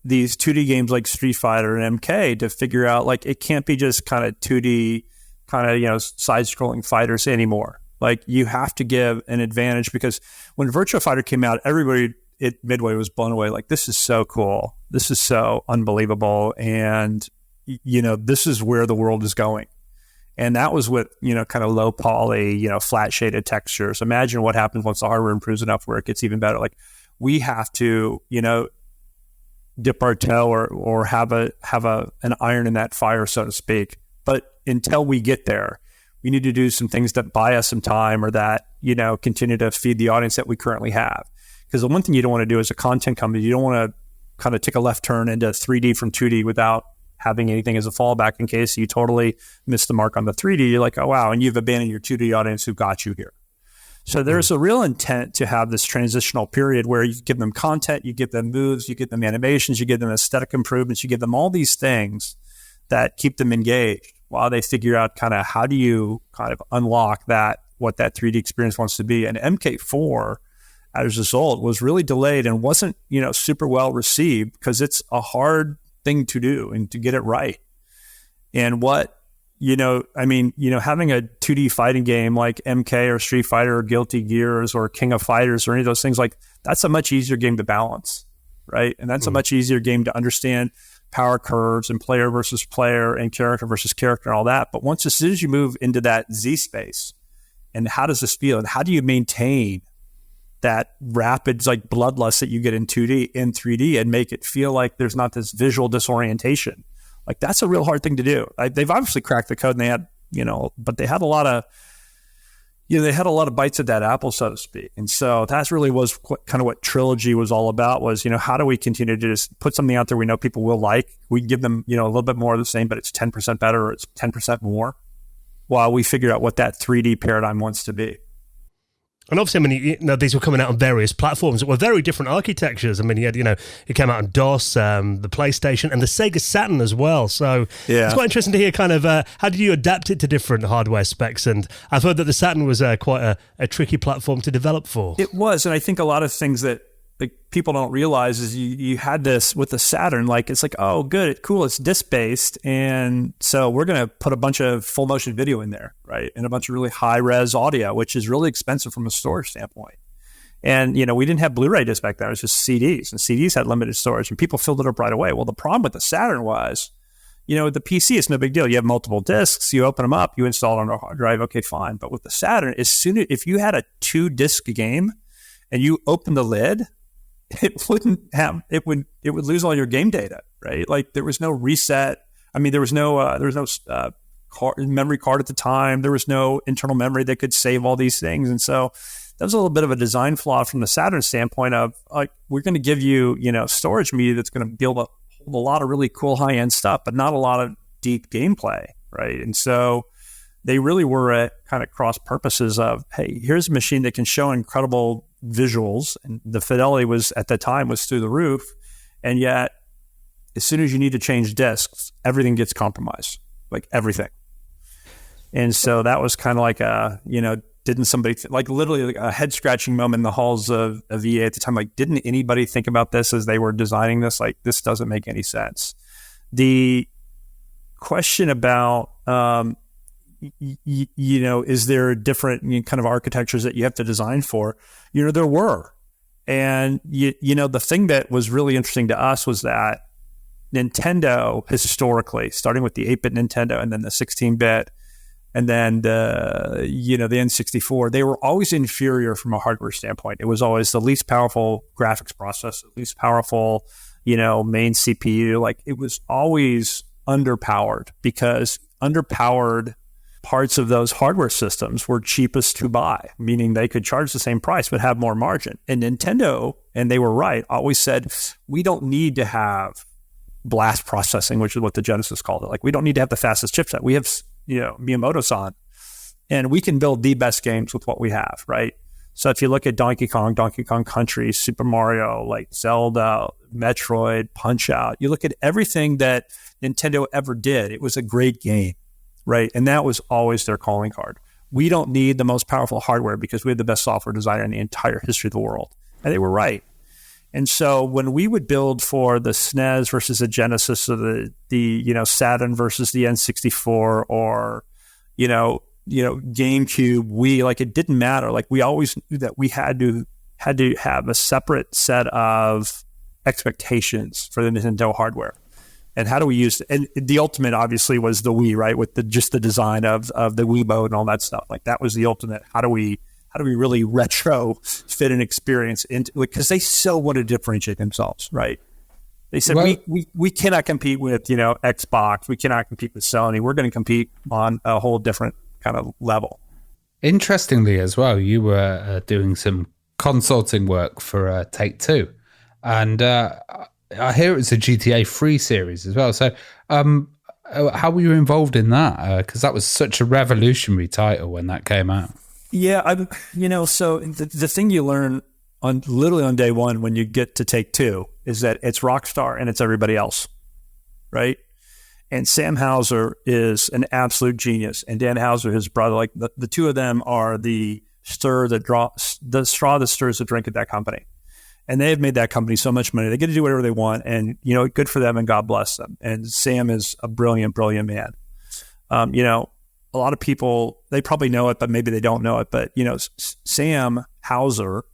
[SPEAKER 4] these 2D games like Street Fighter and MK to figure out, like, it can't be just kind of 2D, side-scrolling fighters anymore. Like, you have to give an advantage, because when Virtua Fighter came out, everybody at Midway was blown away. Like, this is so cool. This is so unbelievable. And, this is where the world is going. And that was with, kind of low poly, flat shaded textures. Imagine what happens once the hardware improves enough where it gets even better. Like, we have to, dip our toe or have an iron in that fire, so to speak. But until we get there, we need to do some things that buy us some time, or that, continue to feed the audience that we currently have. Because the one thing you don't want to do as a content company, you don't want to kind of take a left turn into 3D from 2D without having anything as a fallback in case you totally miss the mark on the 3D. You're like, oh, wow. And you've abandoned your 2D audience who got you here. So there's a real intent to have this transitional period where you give them content, you give them moves, you give them animations, you give them aesthetic improvements, you give them all these things that keep them engaged while they figure out kind of how do you kind of unlock what that 3D experience wants to be. And MK4, as a result, was really delayed and wasn't, super well received, because it's a hard thing to do and to get it right. And having a 2D fighting game like MK or Street Fighter or Guilty Gears or King of Fighters or any of those things, like, that's a much easier game to balance, right? And that's a much easier game to understand power curves and player versus player and character versus character and all that. But as soon as you move into that Z space, and how does this feel, and how do you maintain that rapid, like, bloodlust that you get in 2D in 3D and make it feel like there's not this visual disorientation? Like, that's a real hard thing to do. They've obviously cracked the code, and they had, but they had a lot of bites at that apple, so to speak. And so that's really was kind of what Trilogy was all about, was, how do we continue to just put something out there we know people will like? We give them, a little bit more of the same, but it's 10% better, or it's 10% more, while we figure out what that 3D paradigm wants to be.
[SPEAKER 1] And obviously, these were coming out on various platforms that were very different architectures. You had, it came out on DOS, the PlayStation, and the Sega Saturn as well. So It's quite interesting to hear kind of how did you adapt it to different hardware specs? And I've heard that the Saturn was quite a tricky platform to develop for.
[SPEAKER 4] It was, and I think a lot of things that people don't realize is you had this with the Saturn. Like, it's like, oh, good, cool, it's disc-based, and so we're going to put a bunch of full motion video in there, right? And a bunch of really high-res audio, which is really expensive from a storage standpoint. And, we didn't have Blu-ray discs back then. It was just CDs, and CDs had limited storage, and people filled it up right away. Well, the problem with the Saturn was, the PC is no big deal. You have multiple discs, you open them up, you install it on a hard drive, okay, fine. But with the Saturn, if you had a 2-disc game and you open the lid, it would lose all your game data, right? Like, there was no reset. There was no memory card at the time. There was no internal memory that could save all these things. And so that was a little bit of a design flaw from the Saturn standpoint of, like, we're going to give you, storage media that's going to be able to hold a lot of really cool high-end stuff, but not a lot of deep gameplay, right? And so they really were at kind of cross purposes of, hey, here's a machine that can show incredible visuals, and the fidelity was at the time was through the roof, and yet as soon as you need to change discs, everything gets compromised, like everything. And so that was kind of like didn't somebody like literally like a head scratching moment in the halls of EA at the time? Like, didn't anybody think about this as they were designing this? Like, this doesn't make any sense. The question about is there different kind of architectures that you have to design for? There were. And, the thing that was really interesting to us was that Nintendo, historically, starting with the 8-bit Nintendo and then the 16-bit and then the N64, they were always inferior from a hardware standpoint. It was always the least powerful graphics processor, least powerful, main CPU. Like, it was always underpowered, because underpowered parts of those hardware systems were cheapest to buy, meaning they could charge the same price but have more margin. And Nintendo, and they were right, always said, we don't need to have blast processing, which is what the Genesis called it. Like, we don't need to have the fastest chipset. We have, Miyamoto-san, and we can build the best games with what we have, right? So if you look at Donkey Kong Country, Super Mario, like Zelda, Metroid, Punch-Out, you look at everything that Nintendo ever did, it was a great game, right? And that was always their calling card. We don't need the most powerful hardware because we have the best software designer in the entire history of the world. And they were right. And so when we would build for the SNES versus the Genesis, or the Saturn versus the N64, or GameCube, Wii, like, it didn't matter. Like, we always knew that we had to have a separate set of expectations for the Nintendo hardware. And how do we use it? And the ultimate obviously was the Wii, right? With just the design of the Wii mode and all that stuff. Like, that was the ultimate. How do we really retro fit an experience into, because they so want to differentiate themselves, right? They said, we cannot compete with, Xbox. We cannot compete with Sony. We're going to compete on a whole different kind of level.
[SPEAKER 3] Interestingly as well, you were doing some consulting work for Take-Two. And I hear it's a GTA 3 series as well. So how were you involved in that? Because that was such a revolutionary title when that came out.
[SPEAKER 4] Yeah, so the thing you learn literally on day one when you get to Take-Two is that it's Rockstar and it's everybody else, right? And Sam Houser is an absolute genius, and Dan Houser, his brother, like the two of them are the straw that stirs the drink at that company. And they have made that company so much money. They get to do whatever they want, and, good for them, and God bless them. And Sam is a brilliant, brilliant man. A lot of people, they probably know it, but maybe they don't know it. But, Sam Houser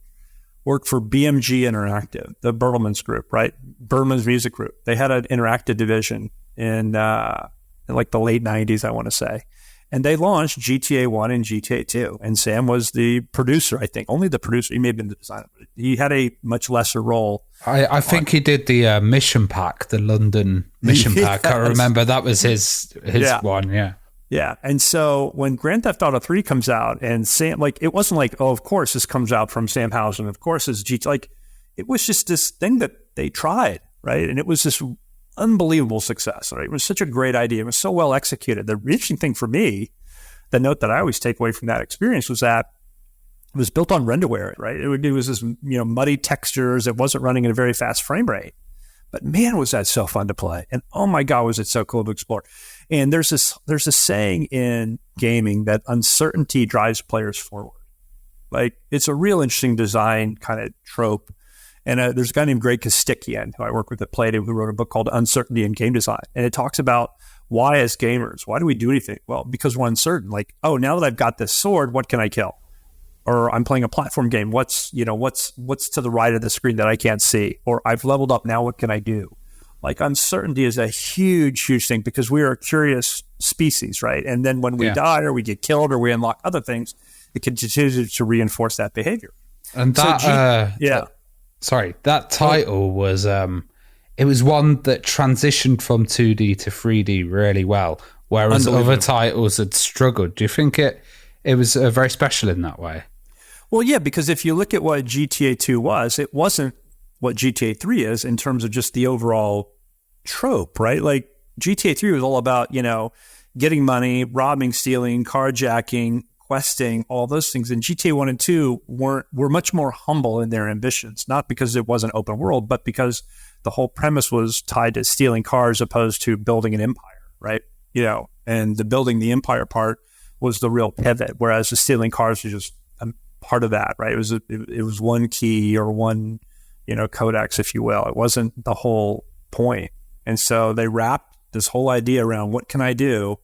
[SPEAKER 4] worked for BMG Interactive, the Bertelmann's group, right? Bertelmann's music group. They had an interactive division in like the late 90s, I want to say. And they launched GTA 1 and GTA 2. And Sam was the producer, I think. Only the producer. He may have been the designer. But he had a much lesser role.
[SPEAKER 3] I think he did the mission pack, the London mission pack. I remember that was his one, yeah.
[SPEAKER 4] Yeah. And so when Grand Theft Auto 3 comes out, and Sam, like, it wasn't like, oh, of course this comes out from Sam Houser, and of course it's GTA. Like, it was just this thing that they tried, right? And it was this unbelievable success, right? It was such a great idea. It was so well executed. The interesting thing for me, the note that I always take away from that experience, was that it was built on renderware, right? It was this, muddy textures. It wasn't running at a very fast frame rate. But man, was that so fun to play. And oh my God, was it so cool to explore. And there's a saying in gaming that uncertainty drives players forward. Like, it's a real interesting design kind of trope. And there's a guy named Greg Kostikian, who I work with at Plato, who wrote a book called Uncertainty in Game Design. And it talks about why, as gamers, why do we do anything? Well, because we're uncertain. Like, oh, now that I've got this sword, what can I kill? Or I'm playing a platform game. What's to the right of the screen that I can't see? Or I've leveled up. Now what can I do? Like, uncertainty is a huge, huge thing because we are a curious species, right? And then when we die or we get killed or we unlock other things, it continues to reinforce that behavior.
[SPEAKER 3] And that, that title was, it was one that transitioned from 2D to 3D really well, whereas other titles had struggled. Do you think it was very special in that way?
[SPEAKER 4] Well, yeah, because if you look at what GTA 2 was, it wasn't what GTA 3 is in terms of just the overall trope, right? Like, GTA 3 was all about, getting money, robbing, stealing, carjacking, questing, all those things. And GTA 1 and 2 were much more humble in their ambitions, not because it wasn't open world, but because the whole premise was tied to stealing cars opposed to building an empire, right? And the building the empire part was the real pivot, whereas the stealing cars was just a part of that, right? It was one key or one, codex, if you will. It wasn't the whole point. And so they wrapped this whole idea around what can I do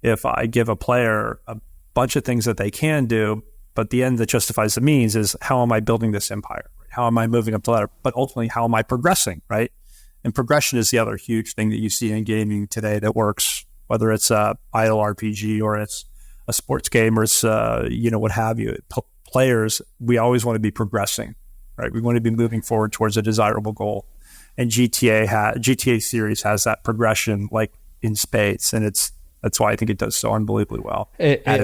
[SPEAKER 4] if I give a player a bunch of things that they can do, but the end that justifies the means is how am I building this empire? How am I moving up the ladder? But ultimately, how am I progressing, right? And progression is the other huge thing that you see in gaming today that works, whether it's a idle RPG or it's a sports game or it's, what have you. Players, we always want to be progressing, right? We want to be moving forward towards a desirable goal. And GTA series has that progression like in spades. And it's That's why I think it does so unbelievably well.
[SPEAKER 3] It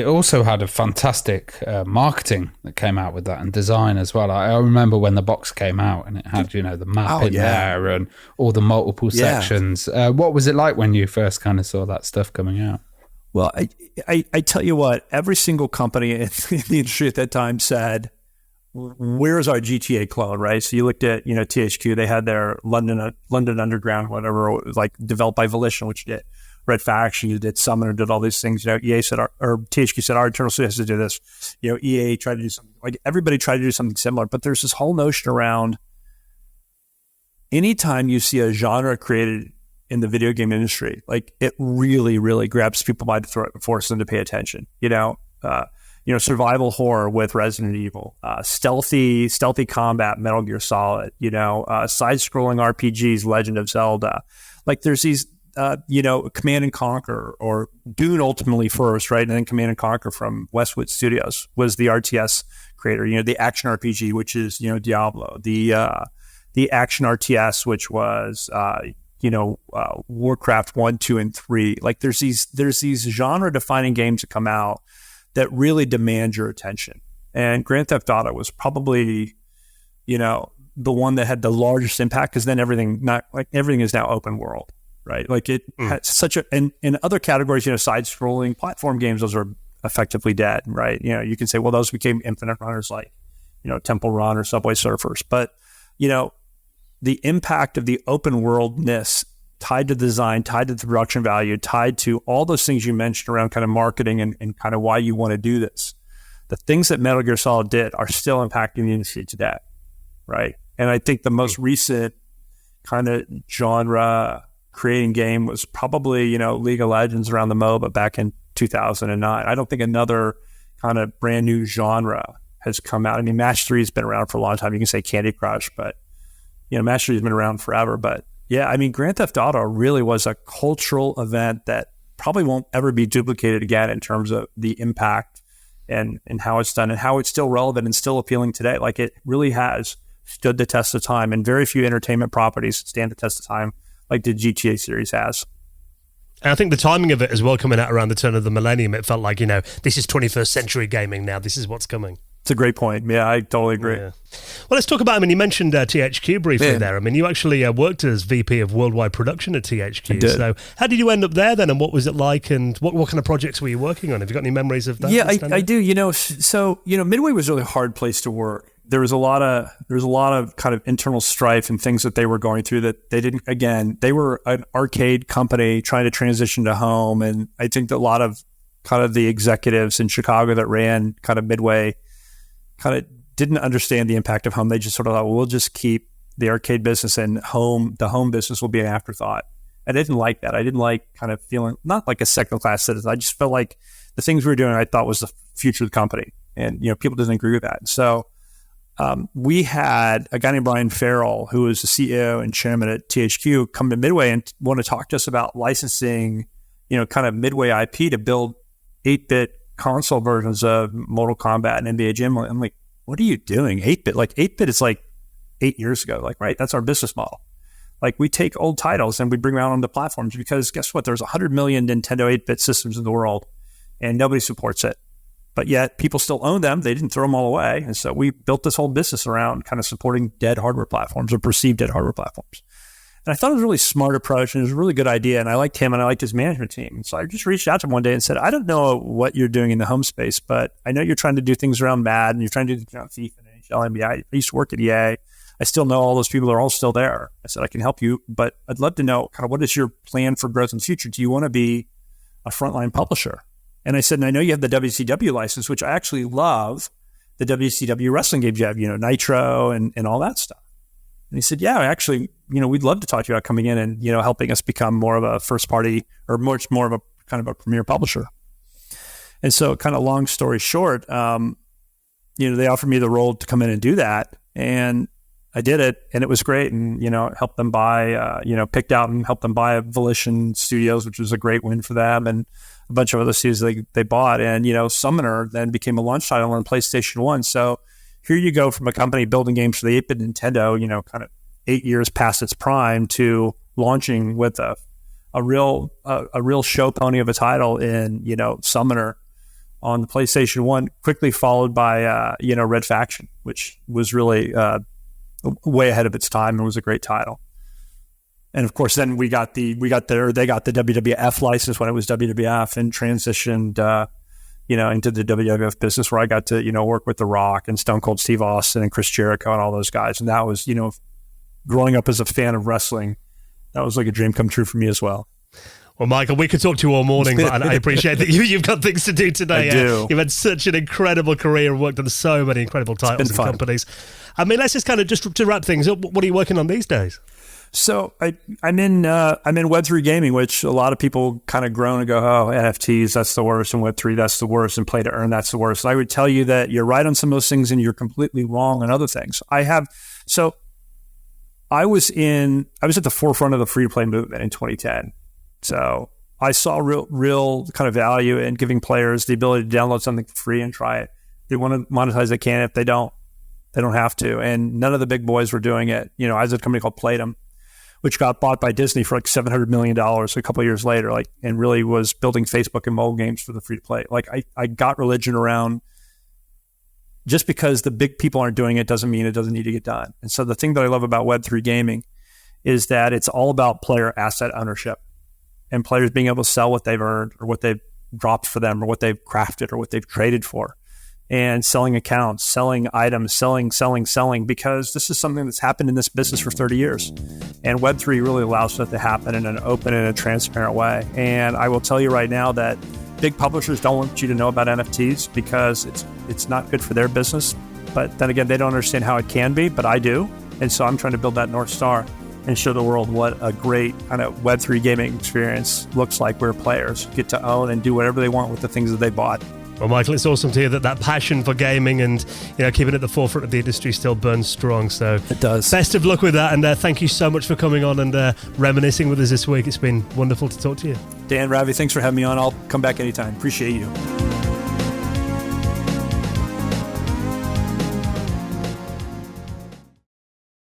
[SPEAKER 3] also had a fantastic marketing that came out with that, and design as well. I remember when the box came out and it had, the map there and all the multiple sections. What was it like when you first kind of saw that stuff coming out?
[SPEAKER 4] Well, I tell you what, every single company in the industry at that time said, where's our GTA clone, right? So you looked at, THQ, they had their London Underground, whatever, it was like developed by Volition, which did Red Faction, you did Summoner, did all these things. EA said, or THQ said, our internal studio has to do this. EA tried to do something, like everybody tried to do something similar, but there's this whole notion around anytime you see a genre created in the video game industry, like it really, really grabs people by the throat and forces them to pay attention. Survival horror with Resident Evil, stealthy combat, Metal Gear Solid, side-scrolling RPGs, Legend of Zelda. Like there's these, Command and Conquer, or Dune ultimately first, right? And then Command and Conquer from Westwood Studios was the RTS creator. The action RPG, which is, Diablo. The action RTS, which was, Warcraft 1, 2, and 3. Like there's these genre-defining games that come out that really demand your attention. And Grand Theft Auto was probably, the one that had the largest impact, because then everything is now open world, right? Like it had such a, and in other categories, side-scrolling platform games, those are effectively dead, right? You can say, well, those became infinite runners like, Temple Run or Subway Surfers. But, the impact of the open worldness tied to design, tied to the production value, tied to all those things you mentioned around kind of marketing and kind of why you want to do this. The things that Metal Gear Solid did are still impacting the industry today, right? And I think the most recent kind of genre creating game was probably, League of Legends around the MOBA back in 2009. I don't think another kind of brand new genre has come out. I mean, Match 3 has been around for a long time. You can say Candy Crush, but, Match 3 has been around forever. But yeah, I mean, Grand Theft Auto really was a cultural event that probably won't ever be duplicated again in terms of the impact and how it's done and how it's still relevant and still appealing today. Like it really has stood the test of time, and very few entertainment properties stand the test of time like the GTA series has.
[SPEAKER 1] And I think the timing of it as well, coming out around the turn of the millennium, it felt like, this is 21st century gaming now. This is what's coming.
[SPEAKER 4] It's a great point. Yeah, I totally agree.
[SPEAKER 1] Yeah. Well, let's talk about, you mentioned THQ briefly there. You actually worked as VP of Worldwide Production at THQ.
[SPEAKER 4] I did.
[SPEAKER 1] So how did you end up there then, and what was it like, and what kind of projects were you working on? Have you got any memories of that?
[SPEAKER 4] Yeah, I do. So Midway was a really hard place to work. There was a lot of kind of internal strife and things that they were going through that they didn't, again, they were an arcade company trying to transition to home. And I think that a lot of kind of the executives in Chicago that ran kind of Midway kind of didn't understand the impact of home. They just sort of thought, well, we'll just keep the arcade business, and the home business will be an afterthought. And I didn't like that. I didn't like kind of feeling not like a second class citizen. I just felt like the things we were doing, I thought was the future of the company. And, people didn't agree with that. So we had a guy named Brian Farrell, who was the CEO and chairman at THQ, come to Midway and want to talk to us about licensing, kind of Midway IP to build 8-bit console versions of Mortal Kombat and NBA Jam. I'm like, what are you doing? 8-bit? Like 8-bit is like 8 years ago. Like, right? That's our business model. Like we take old titles and we bring them out onto platforms, because guess what? There's 100 million Nintendo 8-bit systems in the world and nobody supports it. But yet people still own them. They didn't throw them all away. And so we built this whole business around kind of supporting dead hardware platforms, or perceived dead hardware platforms. And I thought it was a really smart approach, and it was a really good idea. And I liked him, and I liked his management team. And so I just reached out to him one day and said, I don't know what you're doing in the home space, but I know you're trying to do things around Madden, you're trying to do things around FIFA and NHL, NBA. I used to work at EA. I still know all those people. They're all still there. I said, I can help you, but I'd love to know kind of what is your plan for growth in the future? Do you want to be a frontline publisher? And I said, and I know you have the WCW license, which I actually love, the WCW wrestling games you have, Nitro and all that stuff. And he said, yeah, actually, we'd love to talk to you about coming in and, helping us become more of a first party, or much more of a kind of a premier publisher. And so kind of long story short, they offered me the role to come in and do that. And I did it, and it was great. And, helped them buy, picked out and helped them buy Volition Studios, which was a great win for them, and a bunch of other studios they bought. And, Summoner then became a launch title on PlayStation 1. So here you go from a company building games for the 8-bit Nintendo, kind of 8 years past its prime, to launching with a real show pony of a title in, Summoner on the PlayStation 1, quickly followed by, Red Faction, which was really way ahead of its time and was a great title. And of course, then they got the WWF license when it was WWF and transitioned, into the WWF business, where I got to, work with The Rock and Stone Cold Steve Austin and Chris Jericho and all those guys. And that was, growing up as a fan of wrestling, that was like a dream come true for me as well.
[SPEAKER 1] Well, Michael, we could talk to you all morning, but I appreciate that you've got things to do today.
[SPEAKER 4] I do.
[SPEAKER 1] You've had such an incredible career and worked on so many incredible titles and companies. I mean, let's just kind of just to wrap things up. What are you working on these days?
[SPEAKER 4] So I'm in Web3 gaming, which a lot of people kind of groan and go, oh, NFTs, that's the worst, and Web3, that's the worst, and play to earn, that's the worst. And I would tell you that you're right on some of those things and you're completely wrong on other things. I was at the forefront of the free-to-play movement in 2010. So I saw real kind of value in giving players the ability to download something for free and try it. If they want to monetize, they can. If they don't have to. And none of the big boys were doing it. I was at a company called Playdom, which got bought by Disney for like $700 million a couple of years later, and really was building Facebook and mobile games for the free-to-play. I got religion around, just because the big people aren't doing it doesn't mean it doesn't need to get done. And so the thing that I love about Web3 gaming is that it's all about player asset ownership and players being able to sell what they've earned or what they've dropped for them or what they've crafted or what they've traded for, and selling accounts, selling items, selling, because this is something that's happened in this business for 30 years. And Web3 really allows that to happen in an open and a transparent way. And I will tell you right now that big publishers don't want you to know about NFTs because it's not good for their business. But then again, they don't understand how it can be, but I do. And so I'm trying to build that North Star and show the world what a great kind of Web3 gaming experience looks like, where players get to own and do whatever they want with the things that they bought.
[SPEAKER 1] Well, Michael, it's awesome to hear that passion for gaming and keeping at the forefront of the industry still burns strong. So
[SPEAKER 4] it does.
[SPEAKER 1] Best of luck with that, and thank you so much for coming on and reminiscing with us this week. It's been wonderful to talk to you.
[SPEAKER 4] Dan, Ravi, thanks for having me on. I'll come back anytime. Appreciate you.